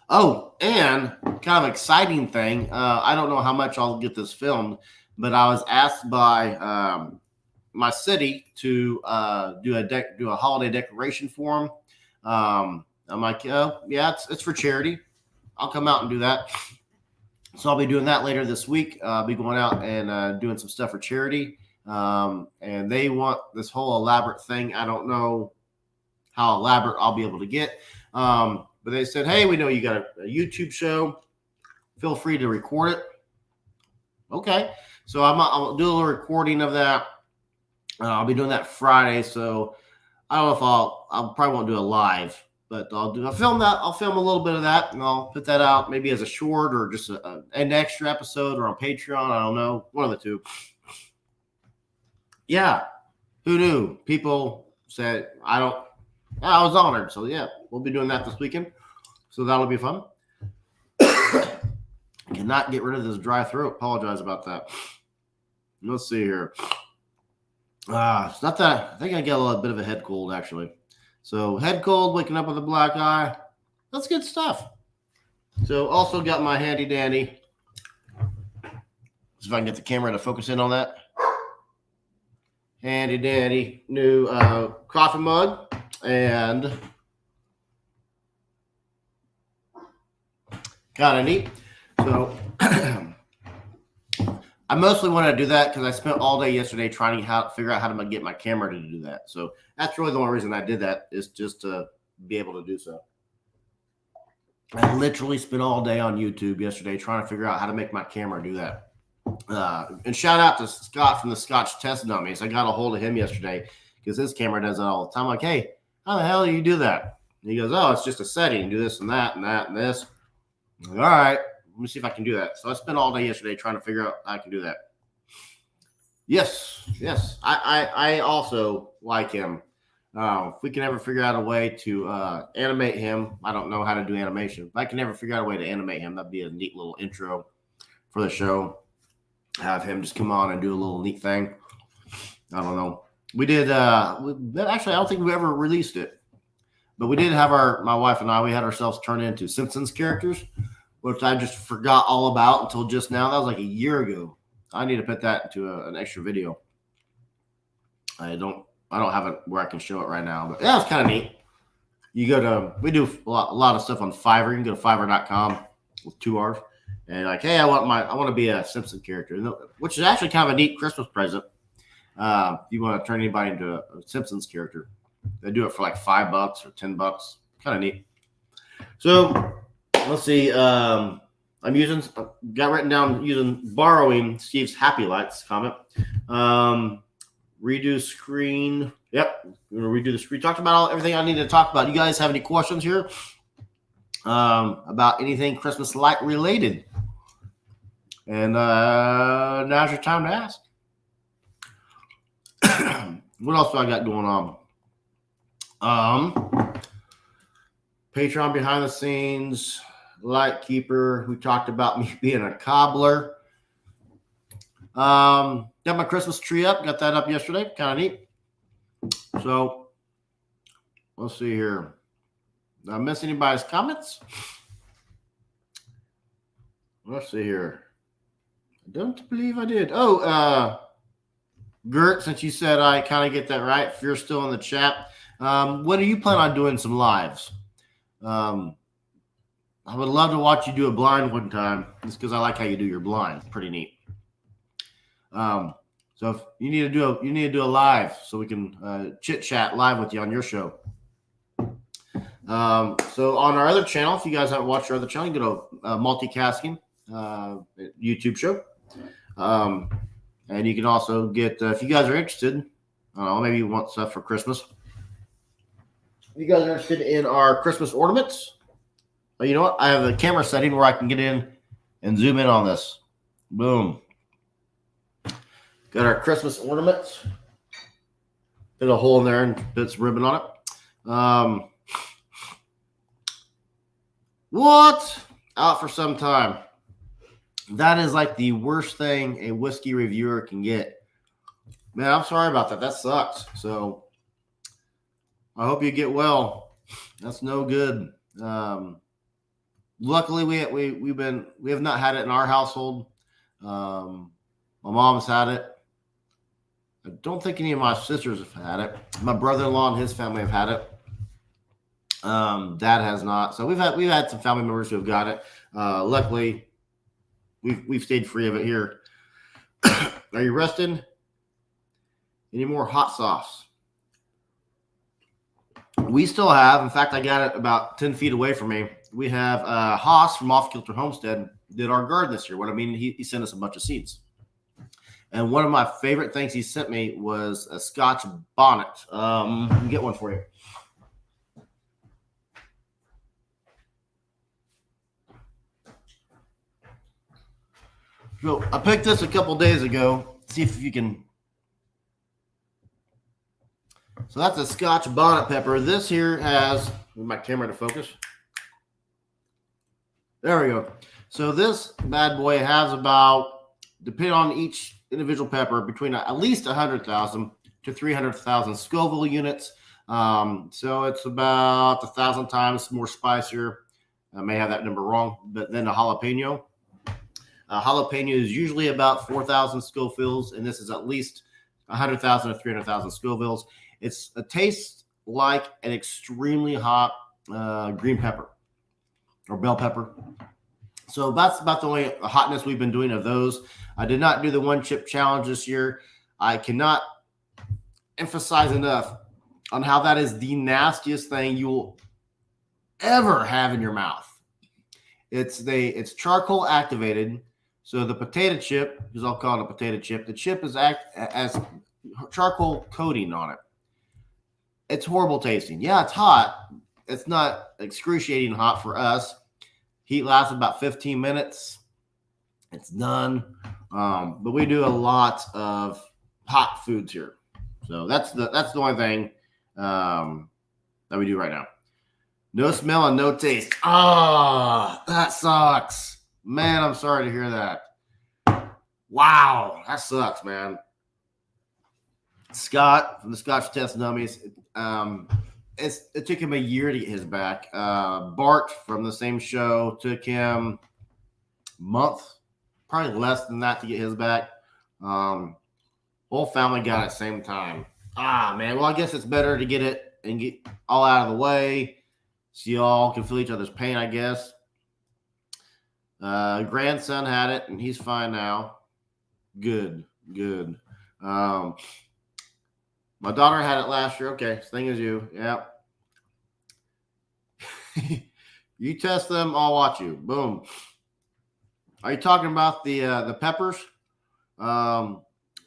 Oh, and kind of exciting thing. I don't know how much I'll get this filmed, but I was asked by my city to do a holiday decoration for them. I'm like, oh, yeah, it's for charity. I'll come out and do that. So I'll be doing that later this week. I'll be going out and doing some stuff for charity. And they want this whole elaborate thing. I don't know how elaborate I'll be able to get. But they said, hey, we know you got a YouTube show. Feel free to record it. Okay. So I'll do a little recording of that. I'll be doing that Friday. So I don't know if I'll probably won't do a live, but I'll film that. I'll film a little bit of that and I'll put that out maybe as a short or just an extra episode or on Patreon. I don't know. One of the two. Yeah. Who knew? People said, I was honored. So yeah, we'll be doing that this weekend. So that'll be fun. I cannot get rid of this dry throat. Apologize about that. Let's see here. It's not that. I think I get a little bit of a head cold, actually. So head cold, waking up with a black eye. That's good stuff. So also got my handy dandy. See if I can get the camera to focus in on that. Handy dandy new coffee mug. And kind of neat. So I mostly wanted to do that because I spent all day yesterday trying to figure out how to get my camera to do that. So that's really the only reason I did that, is just to be able to do so. I literally spent all day on YouTube yesterday trying to figure out how to make my camera do that. And shout out to Scott from the Scotch Test Dummies. I got a hold of him yesterday because his camera does that all the time. I'm like, hey, how the hell do you do that? And he goes, oh, it's just a setting. Do this and that and that and this. I'm like, all right, let me see if I can do that. So I spent all day yesterday trying to figure out how I can do that. Yes. I also like him. If we can ever figure out a way to animate him, I don't know how to do animation. If I can ever figure out a way to animate him, that'd be a neat little intro for the show. Have him just come on and do a little neat thing. I don't know. We did. Actually, I don't think we ever released it, but we did have my wife and I. We had ourselves turn into Simpsons characters, which I just forgot all about until just now. That was like a year ago. I need to put that into an extra video. I don't have it where I can show it right now, but yeah, it's kind of neat. We do a lot of stuff on Fiverr. You can go to fiverr.com with 2 R's. And like, hey, I want to be a Simpson character, which is actually kind of a neat Christmas present. If you want to turn anybody into a Simpsons character, they do it for like $5 or $10. Kind of neat. So let's see. Got written down borrowing Steve's Happy Lights comment. Redo screen. Yep, we're gonna redo the screen. Talked about everything I need to talk about. You guys have any questions here about anything Christmas light related? And now's your time to ask. What else do I got going on? Patreon behind the scenes, light keeper. We talked about me being a cobbler. Got my Christmas tree up. Got that up yesterday. Kind of neat. So let's see here. Did I miss anybody's comments? Let's see here. I don't believe I did. Oh, Gert, since you said I kind of get that right, if you're still in the chat, When do you plan on doing some lives? I would love to watch you do a blind one time, just because I like how you do your blind. It's pretty neat. So if you need to do a live so we can chit chat live with you on your show. So on our other channel, if you guys haven't watched our other channel, you go to Multicasting YouTube show. And you can also get, if you guys are interested, maybe you want stuff for Christmas. If you guys are interested in our Christmas ornaments, you know what? I have a camera setting where I can get in and zoom in on this. Boom. Got our Christmas ornaments. Put a hole in there and put some ribbon on it. What? Out for some time. That is like the worst thing a whiskey reviewer can get. Man, I'm sorry about that. That sucks. So I hope you get well. That's no good. Luckily, we have not had it in our household. My mom's had it. I don't think any of my sisters have had it. My brother-in-law and his family have had it. Dad has not. So we've had some family members who have got it. Luckily, we've stayed free of it here. Are you resting? Any more hot sauce? We still have. In fact, I got it about 10 feet away from me. We have Haas from Off Kilter Homestead did our garden this year. What I mean, he sent us a bunch of seeds. And one of my favorite things he sent me was a Scotch Bonnet. Let me get one for you. So I picked this a couple days ago. See if you can. So that's a Scotch Bonnet pepper. This here has, with my camera to focus. There we go. So this bad boy has about, depending on each individual pepper, between at least 100,000 to 300,000 Scoville units. So it's about 1,000 times more spicier. I may have that number wrong, but then a jalapeno. Jalapeno is usually about 4,000 Scovilles, and this is at least 100,000 to 300,000 Scovilles. It tastes like an extremely hot green pepper or bell pepper. So that's about the only hotness we've been doing of those. I did not do the one chip challenge this year. I cannot emphasize enough on how that is the nastiest thing you will ever have in your mouth. It's charcoal activated. So the potato chip, because I'll call it a potato chip, the chip is as charcoal coating on it. It's horrible tasting. Yeah, it's hot. It's not excruciating hot for us. Heat lasts about 15 minutes. It's done. But we do a lot of hot foods here. So that's the only thing that we do right now. No smell and no taste. That sucks. Man, I'm sorry to hear that. Wow, that sucks, man. Scott from the Scotch Test Dummies. It took him a year to get his back. Bart from the same show took him a month, probably less than that to get his back. Whole family got it at the same time. Man. Well, I guess it's better to get it and get all out of the way so y'all can feel each other's pain, I guess. Grandson had it, and he's fine now. Good. My daughter had it last year. Okay, same as you. Yeah. You test them, I'll watch you. Boom. Are you talking about the peppers? Love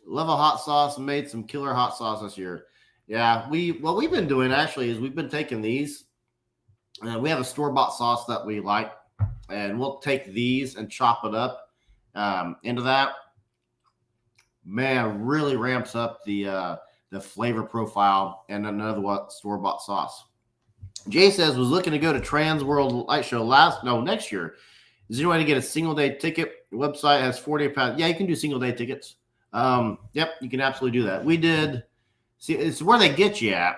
a hot sauce. Made some killer hot sauce this year. Yeah, what we've been doing actually is we've been taking these. We have a store-bought sauce that we like, and we'll take these and chop it up into that. Man, really ramps up the flavor profile and another store-bought sauce. Jay says was looking to go to Trans World Light Show next year. Is there any way to get a single day ticket? The website has 40 pounds. Yeah, you can do single day tickets. Yep, you can absolutely do that. We did. See, it's where they get you at.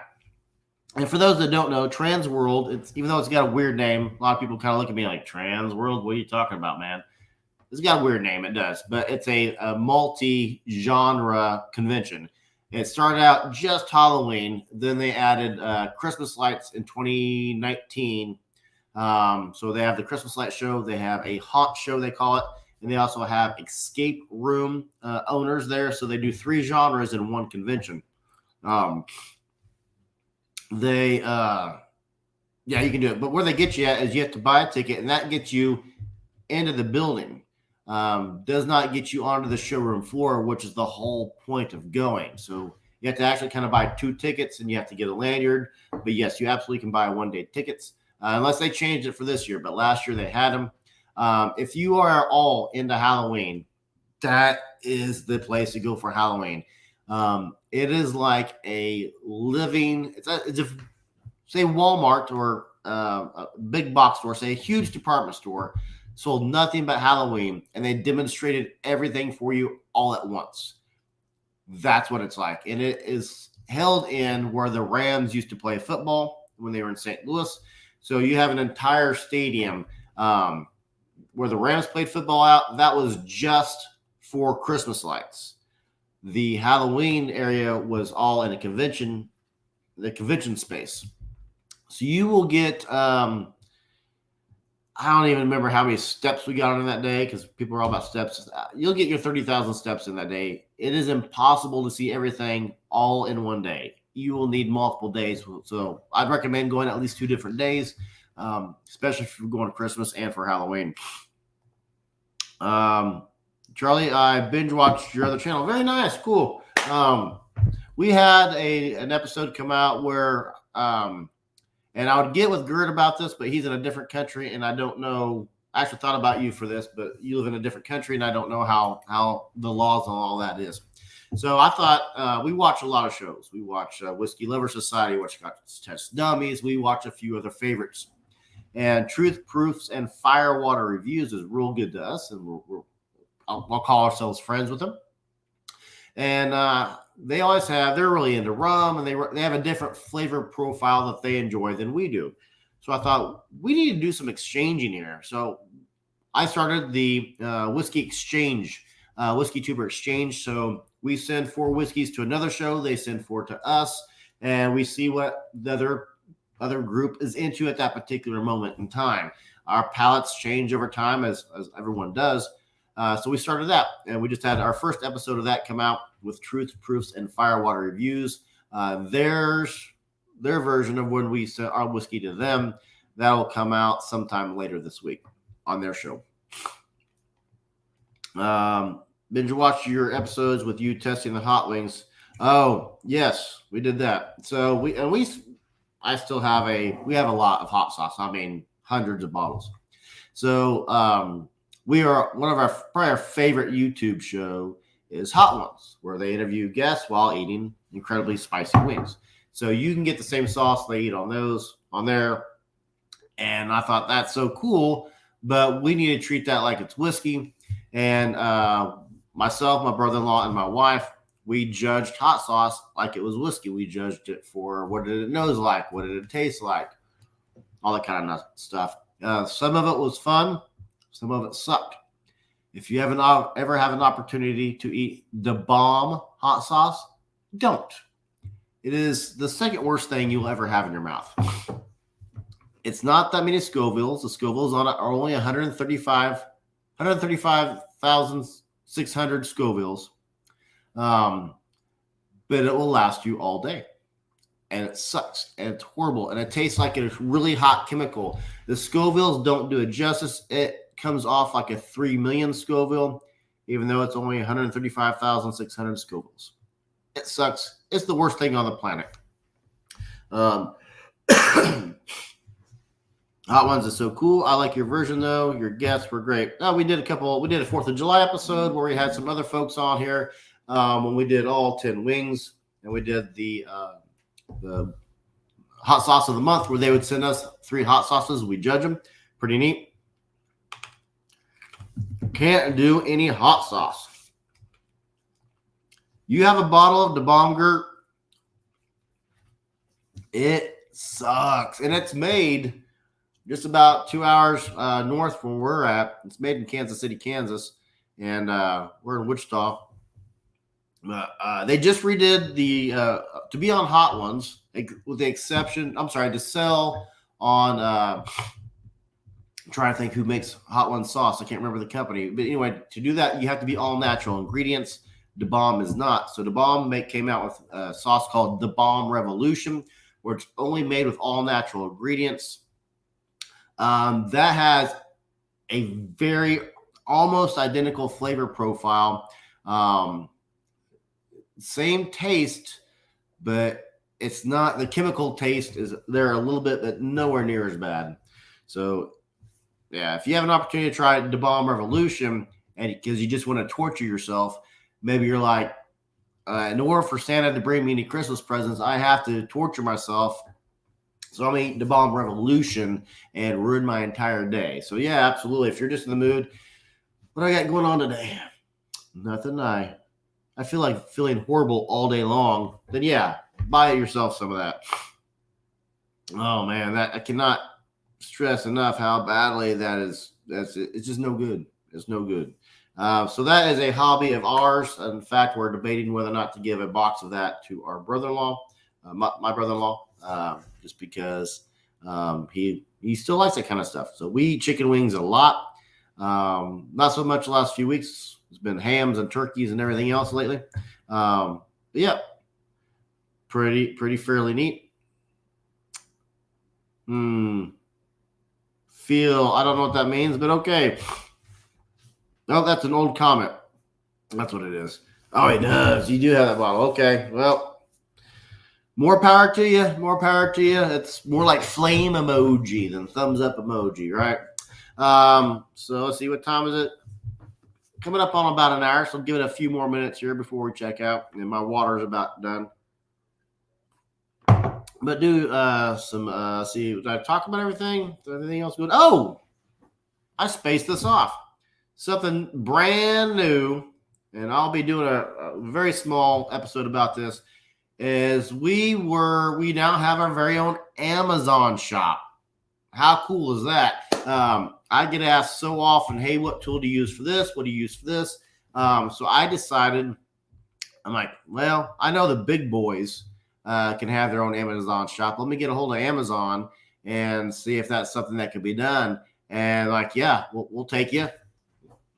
And for those that don't know, Trans World, even though it's got a weird name, a lot of people kind of look at me like, Trans World? What are you talking about, man? It's got a weird name, it does. But it's a multi-genre convention. It started out just Halloween. Then they added Christmas lights in 2019. So they have the Christmas light show. They have a haunt show, they call it. And they also have escape room owners there. So they do 3 genres in one convention. Yeah, you can do it. But where they get you at is you have to buy a ticket, and that gets you into the building. Does not get you onto the showroom floor, which is the whole point of going. So you have to actually kind of buy 2 tickets, and you have to get a lanyard. But yes, you absolutely can buy one-day tickets, unless they changed it for this year. But last year they had them. If you are all into Halloween, that is the place to go for Halloween. It is like a living. It's a say Walmart or a big box store, say a huge department store, sold nothing but Halloween, and they demonstrated everything for you all at once. That's what it's like. And it is held in where the Rams used to play football when they were in St. Louis. So you have an entire stadium where the Rams played football out. That was just for Christmas lights. The Halloween area was all in the convention space. So you will get, I don't even remember how many steps we got on that day because people are all about steps. You'll get your 30,000 steps in that day. It is impossible to see everything all in one day. You will need multiple days. So I'd recommend going at least 2 different days, especially if you're going to Christmas and for Halloween. Charlie, I binge watched your other channel. Very nice. Cool. We had an episode come out where, and I would get with Gert about this, but he's in a different country, and I don't know. I actually thought about you for this, but you live in a different country, and I don't know how the laws and all that is. So I thought we watch a lot of shows. We watch Whiskey Lover Society, watch Scotch Test Dummies. We watch a few other favorites. And Truth Proofs and Firewater Reviews is real good to us, and I'll call ourselves friends with them. And they always they're really into rum, and they have a different flavor profile that they enjoy than we do. So I thought we need to do some exchanging here. So I started the Whiskey Exchange, Whiskey Tuber Exchange. So we send 4 whiskeys to another show. They send 4 to us, and we see what the other group is into at that particular moment in time. Our palates change over time, as everyone does. So we started that, and we just had our first episode of that come out with Truth, Proofs, and Firewater Reviews. Their version of when we sent our whiskey to them, that will come out sometime later this week on their show. Binge watch your episodes with you testing the hot wings. Oh, yes, we did that. So we have a lot of hot sauce. I mean, hundreds of bottles. So we are probably our favorite YouTube show is Hot Ones, where they interview guests while eating incredibly spicy wings. So you can get the same sauce they eat on there. And I thought that's so cool, but we need to treat that like it's whiskey. And myself, my brother-in-law, and my wife, we judged hot sauce like it was whiskey. We judged it for what did it nose like, what did it taste like, all that kind of stuff. Some of it was fun. Some of it sucked. If you ever have an opportunity to eat the bomb hot sauce, don't. It is the second worst thing you'll ever have in your mouth. It's not that many Scovilles. The Scovilles on it are only 135,600 Scovilles. But it will last you all day. And it sucks. And it's horrible. And it tastes like it's really hot chemical. The Scovilles don't do it justice. It comes off like a 3 million Scoville, even though it's only 135,600 Scovilles. It sucks. It's the worst thing on the planet. Hot Ones is so cool. I like your version, though. Your guests were great. We did a 4th of July episode where we had some other folks on here when we did all 10 wings, and we did the hot sauce of the month where they would send us 3 hot sauces. We judge them. Pretty neat. Can't do any hot sauce. You have a bottle of the Bomb Gert. It sucks. And it's made just about 2 hours north from where we're at. It's made in Kansas City, Kansas. And we're in Wichita. They just redid the to be on hot ones, with the exception. I'm sorry, to sell on. I'm trying to think who makes hot one sauce. I can't remember the company, but anyway, to do that, you have to be all natural ingredients. The Bomb is not. So the Bomb came out with a sauce called the Bomb Revolution, where it's only made with all natural ingredients. That has a very almost identical flavor profile. Same taste, but it's not, the chemical taste is there a little bit, but nowhere near as bad. So yeah, if you have an opportunity to try the Bomb Revolution, and because you just want to torture yourself, maybe you're like, in order for Santa to bring me any Christmas presents, I have to torture myself. So I'm gonna eat the Bomb Revolution and ruin my entire day. So yeah, absolutely. If you're just in the mood, what I got going on today? Nothing. I feel like feeling horrible all day long. Then yeah, buy yourself some of that. Oh man, that I cannot stress enough how badly that is. It's just no good. It's no good. So that is a hobby of ours. In fact, we're debating whether or not to give a box of that to our brother-in-law, my brother-in-law, just because he still likes that kind of stuff. So we eat chicken wings a lot. Not so much the last few weeks. It's been hams and turkeys and everything else lately. But yeah, pretty fairly neat. I don't know what that means, but okay. Oh, that's an old comment. That's what it is. Oh, it does. You do have that bottle. Okay. Well, more power to you. More power to you. It's more like flame emoji than thumbs up emoji, right? So let's see, what time is it? Coming up on about an hour, so I'll give it a few more minutes here before we check out. And my water's about done. But do see, did I talk about everything? Is everything else good? Oh, I spaced this off. Something brand new, and I'll be doing a very small episode about this, is we now have our very own Amazon shop. How cool is that? I get asked so often, hey, what tool do you use for this? What do you use for this? So I decided, I'm like, well, I know the big boys can have their own Amazon shop. Let me get a hold of Amazon and see if that's something that could be done. And like, yeah, we'll take you.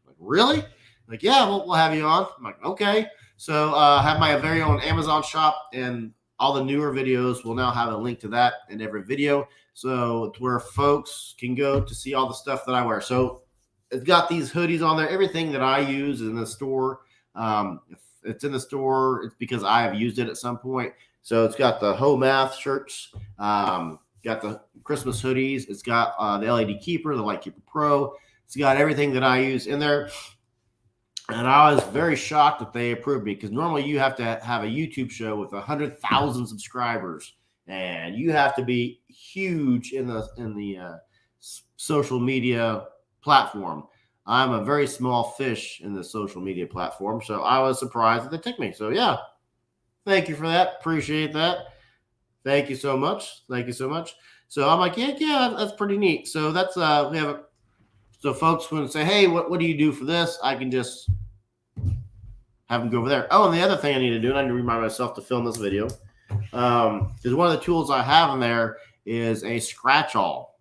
Like, really? Like, yeah, we'll have you on. I'm like, okay. So I have my very own Amazon shop, and all the newer videos will now have a link to that in every video. So it's where folks can go to see all the stuff that I wear. So it's got these hoodies on there. Everything that I use in the store. If it's in the store, it's because I have used it at some point. So it's got the Ho Math shirts, got the Christmas hoodies. It's got the LED Keeper, the Light Keeper Pro. It's got everything that I use in there. And I was very shocked that they approved me, because normally you have to have a YouTube show with 100,000 subscribers, and you have to be huge in the social media platform. I'm a very small fish in the social media platform, so I was surprised that they took me. So yeah, thank you for that. Appreciate that. Thank you so much. Thank you so much. So I'm like, yeah, that's pretty neat. So that's we have a. So folks want to say, hey, what do you do for this? I can just have them go over there. Oh, and the other thing I need to do, and I need to remind myself to film this video, is one of the tools I have in there is a scratch-all.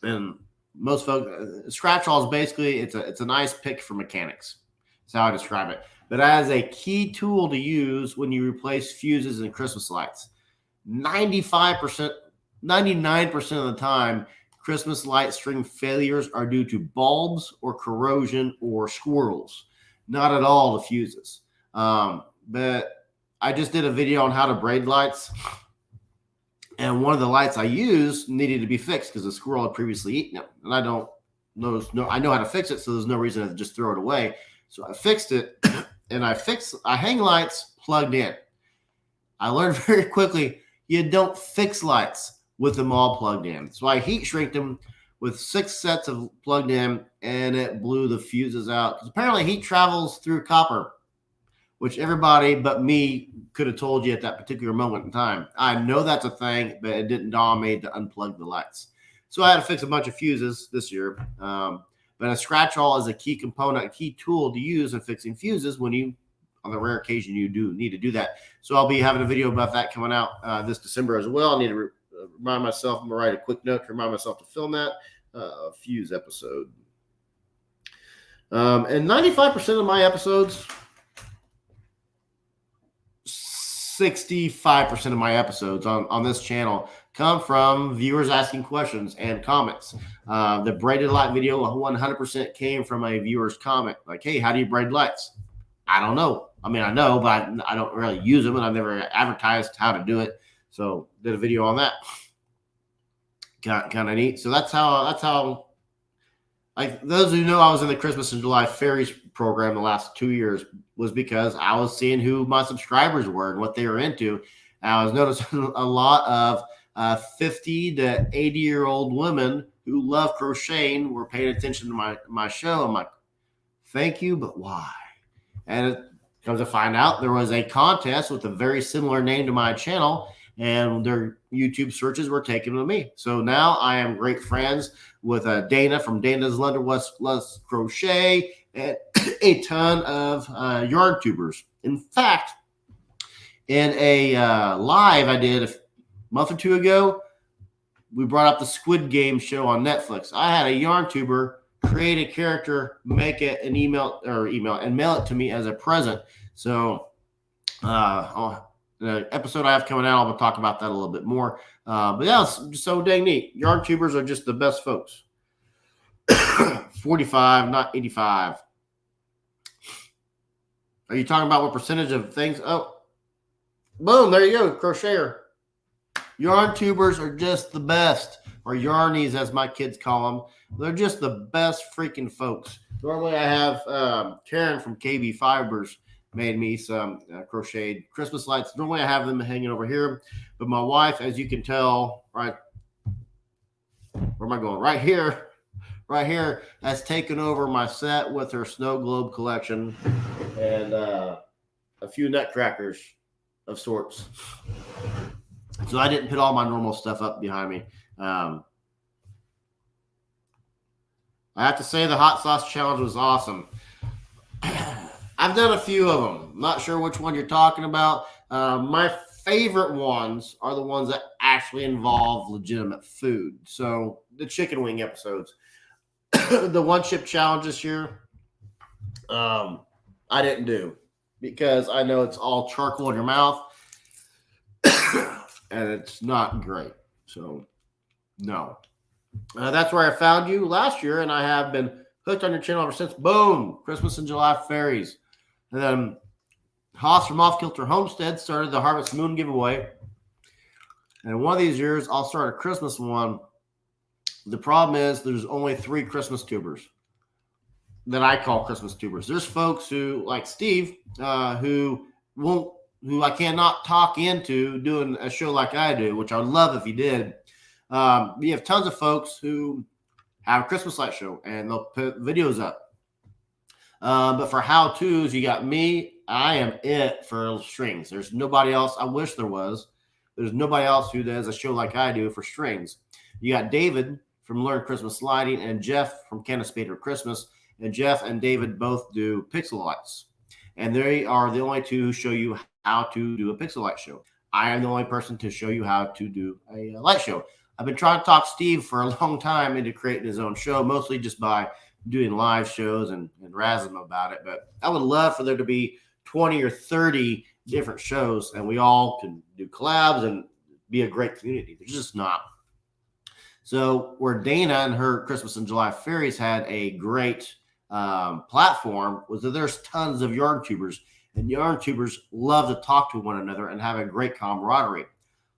And most folks, scratch-all is basically, it's a nice pick for mechanics. That's how I describe it. But as a key tool to use when you replace fuses and Christmas lights. 95%, 99% of the time, Christmas light string failures are due to bulbs or corrosion or squirrels, not at all the fuses. But I just did a video on how to braid lights, and one of the lights I used needed to be fixed because the squirrel had previously eaten it, and I know how to fix it, so there's no reason to just throw it away. So I fixed it, and I hang lights plugged in. I learned very quickly you don't fix lights with them all plugged in. So I heat shrink them with 6 sets of plugged in, and it blew the fuses out. Because apparently heat travels through copper, which everybody but me could have told you at that particular moment in time. I know that's a thing, but it didn't dawn on me to unplug the lights. So I had to fix a bunch of fuses this year. But a scratch-all is a key component, a key tool to use in fixing fuses when you on the rare occasion you do need to do that. So I'll be having a video about that coming out this December as well. I need to remind myself. I'm going to write a quick note to remind myself to film that Fuse episode. And 95% of my episodes, 65% of my episodes on this channel come from viewers asking questions and comments. The braided light video 100% came from a viewer's comment. Like, hey, how do you braid lights? I don't know. I mean, I know, but I don't really use them, and I've never advertised how to do it. So did a video on that. Kind of neat. So that's how. Like those who know, I was in the Christmas in July Fairies program the last 2 years was because I was seeing who my subscribers were and what they were into. And I was noticing a lot of 50 to 80-year-old women who love crocheting were paying attention to my show. I'm like, thank you, but why? And it comes to find out there was a contest with a very similar name to my channel, and their YouTube searches were taken to me. So now I am great friends with Dana from Dana's London West Loves Crochet and a ton of yarn tubers. In fact, in a live I did a month or two ago, we brought up the Squid Game show on Netflix. I had a yarn tuber create a character, make it an email and mail it to me as a present. So the episode I have coming out, I'll talk about that a little bit more. But yeah, it's just so dang neat. Yarn tubers are just the best folks. 45, not 85. Are you talking about what percentage of things? Oh, boom, there you go, crocheter. Yarn tubers are just the best, or yarnies as my kids call them. They're just the best freaking folks. Normally I have Karen from KB Fibers made me some crocheted Christmas lights. Normally I have them hanging over here, but my wife, as you can tell, right, where am I going? Right here, has taken over my set with her snow globe collection and a few nutcrackers of sorts. So I didn't put all my normal stuff up behind me. I have to say the hot sauce challenge was awesome. I've done a few of them. Not sure which one you're talking about. My favorite ones are the ones that actually involve legitimate food. So the chicken wing episodes. The one chip challenge this year, I didn't do because I know it's all charcoal in your mouth and it's not great. So no. That's where I found you last year, and I have been hooked on your channel ever since. Boom! Christmas in July Fairies. And then Haas from Off Kilter Homestead started the Harvest Moon giveaway. And one of these years, I'll start a Christmas one. The problem is there's only 3 Christmas tubers that I call Christmas tubers. There's folks who, like Steve, who I cannot talk into doing a show like I do, which I would love if he did. We have tons of folks who have a Christmas light show and they'll put videos up. But for how-tos, you got me. I am it for strings. There's nobody else. I wish there was. There's nobody else who does a show like I do for strings. You got David from Learn Christmas Lighting and Jeff from Candace Bader Christmas. And Jeff and David both do pixel lights. And they are the only two who show you how to do a pixel light show. I am the only person to show you how to do a light show. I've been trying to talk Steve for a long time into creating his own show, mostly just by doing live shows and razzing him about it. But I would love for there to be 20 or 30 different shows, and we all can do collabs and be a great community. There's just not. So where Dana and her Christmas in July Fairies had a great platform was that there's tons of yarn tubers, and yarn tubers love to talk to one another and have a great camaraderie.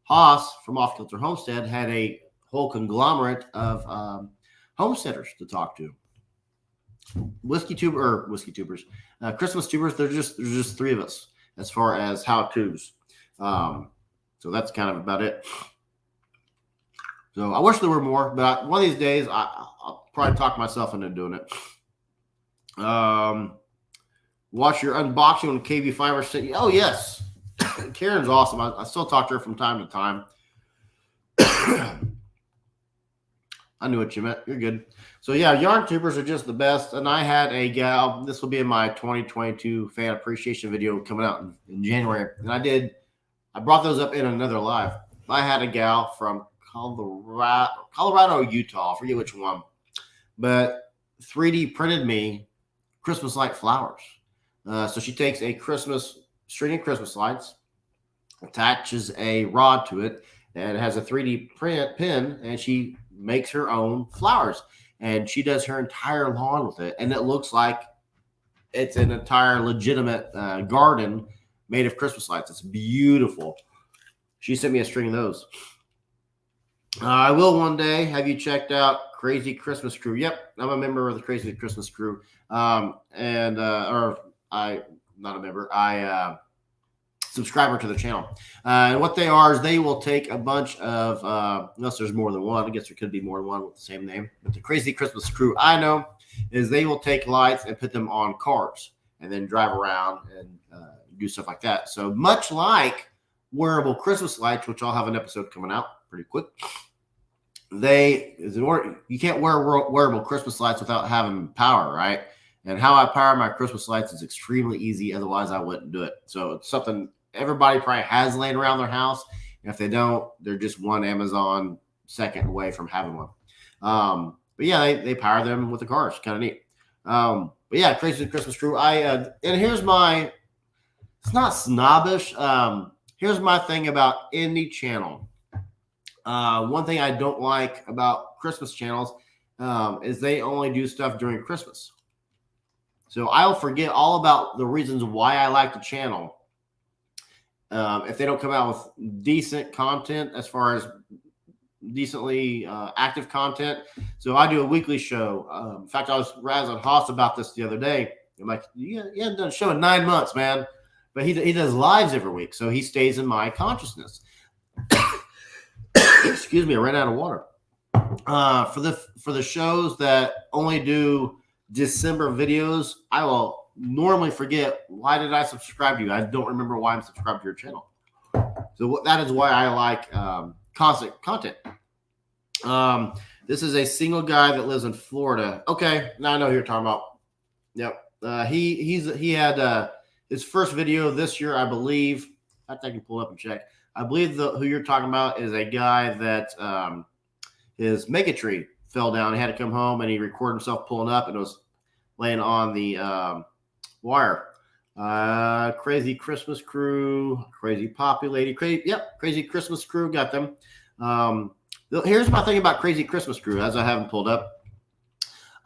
Haas from Off Kilter Homestead had a whole conglomerate of homesteaders to talk to. Christmas tubers. There's just 3 of us as far as how-tos. So that's kind of about it. So I wish there were more, but one of these days I'll probably talk myself into doing it. Watch your unboxing on KB Fiber. Oh yes, Karen's awesome. I still talk to her from time to time. I knew what you meant. You're good. So yeah, yarn tubers are just the best. And I had a gal. This will be in my 2022 fan appreciation video coming out in January. And I brought those up in another live. I had a gal from Colorado, Utah. I forget which one, but 3D printed me Christmas light flowers. So she takes a string of Christmas lights, attaches a rod to it, and it has a 3D pin, and she makes her own flowers. And she does her entire lawn with it, and it looks like it's an entire legitimate garden made of Christmas lights. It's beautiful. She sent me a string of those. I will one day have you checked out Crazy Christmas Crew. Yep, I'm a member of the Crazy Christmas Crew. Not a member. I subscriber to the channel. And what they are is they will take a bunch of, unless there's more than one, I guess there could be more than one with the same name. But the Crazy Christmas Crew I know is they will take lights and put them on cars and then drive around and do stuff like that. So much like Wearable Christmas lights, which I'll have an episode coming out pretty quick. You can't wear wearable Christmas lights without having power, right? And how I power my Christmas lights is extremely easy. Otherwise, I wouldn't do it. So it's something everybody probably has laying around their house. And if they don't, they're just one Amazon second away from having one. But yeah, they power them with the cars. Kind of neat. But yeah, Crazy Christmas Crew. And here's it's not snobbish. Here's my thing about any channel. One thing I don't like about Christmas channels is they only do stuff during Christmas. So I'll forget all about the reasons why I like the channel if they don't come out with decent content as far as decently active content. So I do a weekly show. In fact, I was razzing Haas about this the other day. I'm like, you haven't done a show in 9 months, man. But he does lives every week, so he stays in my consciousness. Excuse me, I ran out of water. For the shows that only do December videos, I will normally forget, why did I subscribe to you? I don't remember why I'm subscribed to your channel. So that is why I like constant content. This is a single guy that lives in Florida. Okay, now I know who you're talking about. Yep. He had his first video this year, I believe. I think I can pull it up and check. I believe who you're talking about is a guy that his mega tree fell down. He had to come home and he recorded himself pulling up and it was laying on the wire. Crazy Christmas Crew, Crazy Poppy Lady. Crazy Christmas Crew, got them. Here's my thing about Crazy Christmas Crew, as I haven't pulled up.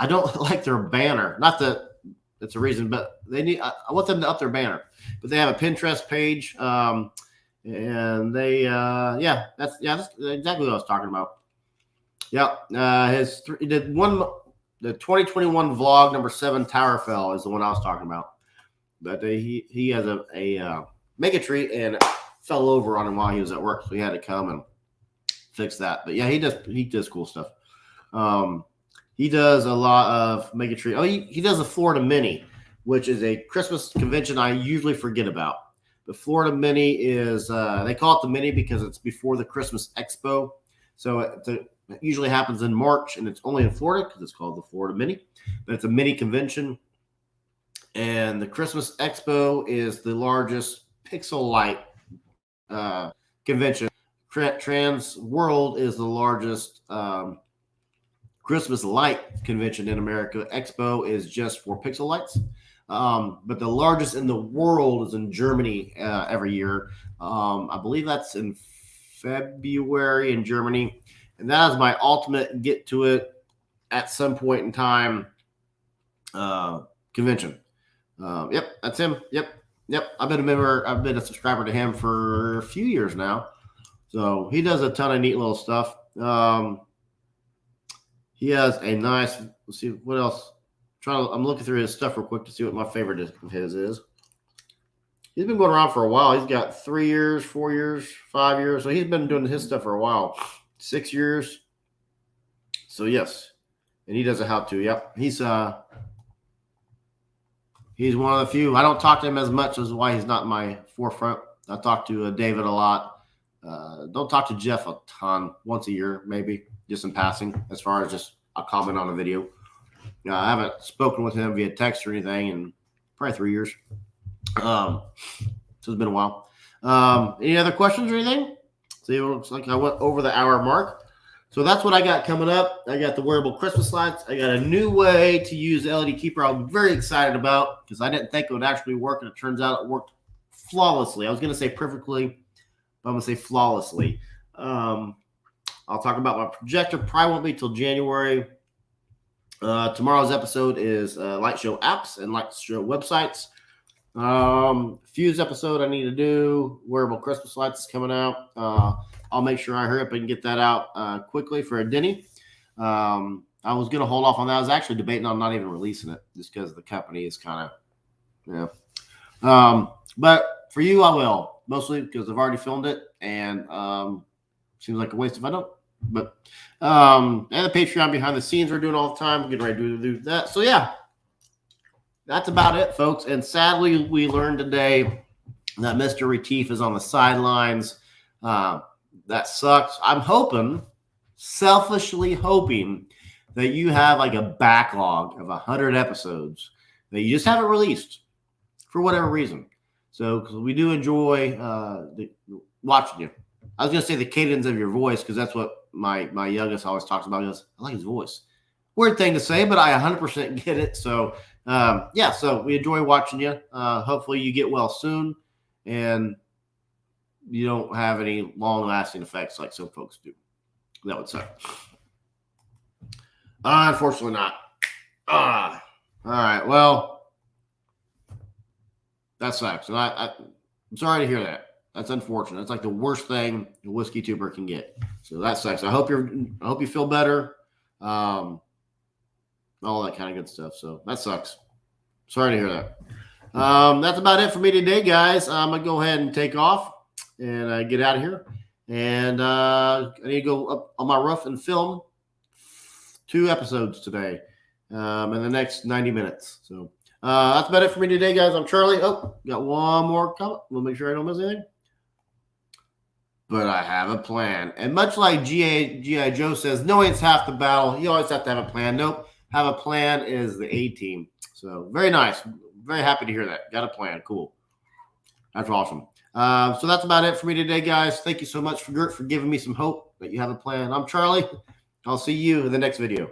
I don't like their banner. Not that it's a reason, but I want them to up their banner. But they have a Pinterest page. And they, that's exactly what I was talking about. He did the 2021 vlog number 7 Tower Fell is the one I was talking about. But he has a mega tree and it fell over on him while he was at work, so he had to come and fix that. But yeah, he does cool stuff. He does a lot of mega tree. Oh, he does the Florida Mini, which is a Christmas convention I usually forget about. The Florida Mini is, they call it the Mini because it's before the Christmas Expo. So it usually happens in March, and it's only in Florida because it's called the Florida Mini. But it's a mini convention. And the Christmas Expo is the largest pixel light convention. Trans World is the largest Christmas light convention in America. Expo is just for pixel lights. But the largest in the world is in Germany every year. I believe that's in February in Germany. And that is my ultimate get to it at some point in time convention. Yep, that's him. Yep. I've been a subscriber to him for a few years now. So he does a ton of neat little stuff. He has a nice, let's see what else. I'm looking through his stuff real quick to see what my favorite of his is. He's been going around for a while. He's got 3 years, 4 years, 5 years. So he's been doing his stuff for a while. 6 years. So yes. And he does a how-to. Yep. He's one of the few. I don't talk to him as much as why he's not in my forefront. I talk to David a lot. Don't talk to Jeff a ton. Once a year, maybe. just in passing, as far as just a comment on a video. I haven't spoken with him via text or anything in probably 3 years. So it's been a while. Any other questions or anything? See, it looks like I went over the hour mark. So that's what I got coming up. I got the wearable Christmas lights. I got a new way to use LED keeper I'm very excited about because I didn't think it would actually work, and it turns out it worked flawlessly. I was going to say perfectly, but I'm going to say flawlessly. I'll talk about my projector. Probably won't be till January. Tomorrow's episode is light show apps and light show websites. Fuse episode I need to do. Wearable Christmas lights is coming out. I'll make sure I hurry up and get that out quickly for a Denny. I was going to hold off on that. I was actually debating on not even releasing it just because the company is kind of, but for you, I will, mostly because I've already filmed it, and seems like a waste if I don't. But and the Patreon behind the scenes we're doing all the time. We're getting ready to do that. So yeah, that's about it, folks. And sadly, we learned today that Mr. Retief is on the sidelines. That sucks. I'm hoping, selfishly hoping, that you have like a backlog of 100 episodes that you just haven't released for whatever reason. So, because we do enjoy watching you. I was going to say the cadence of your voice because that's what my youngest always talks about. He goes, I like his voice. Weird thing to say, but I 100% get it. So, yeah, so we enjoy watching you. Hopefully you get well soon and you don't have any long-lasting effects like some folks do. That would suck. Unfortunately not. All right, well, that sucks. And I'm sorry to hear that. That's unfortunate. That's like the worst thing a whiskey tuber can get. So that sucks. I hope you feel better. All that kind of good stuff. So that sucks. Sorry to hear that. That's about it for me today, guys. I'm gonna go ahead and take off and get out of here. And I need to go up on my roof and film 2 episodes today in the next 90 minutes. So that's about it for me today, guys. I'm Charlie. Oh, got one more comment. We'll make sure I don't miss anything. But I have a plan. And much like G.I. Joe says, knowing's half the battle. You always have to have a plan. Nope. Have a plan is the A team. So very nice. Very happy to hear that. Got a plan. Cool. That's awesome. So that's about it for me today, guys. Thank you so much for giving me some hope that you have a plan. I'm Charlie. I'll see you in the next video.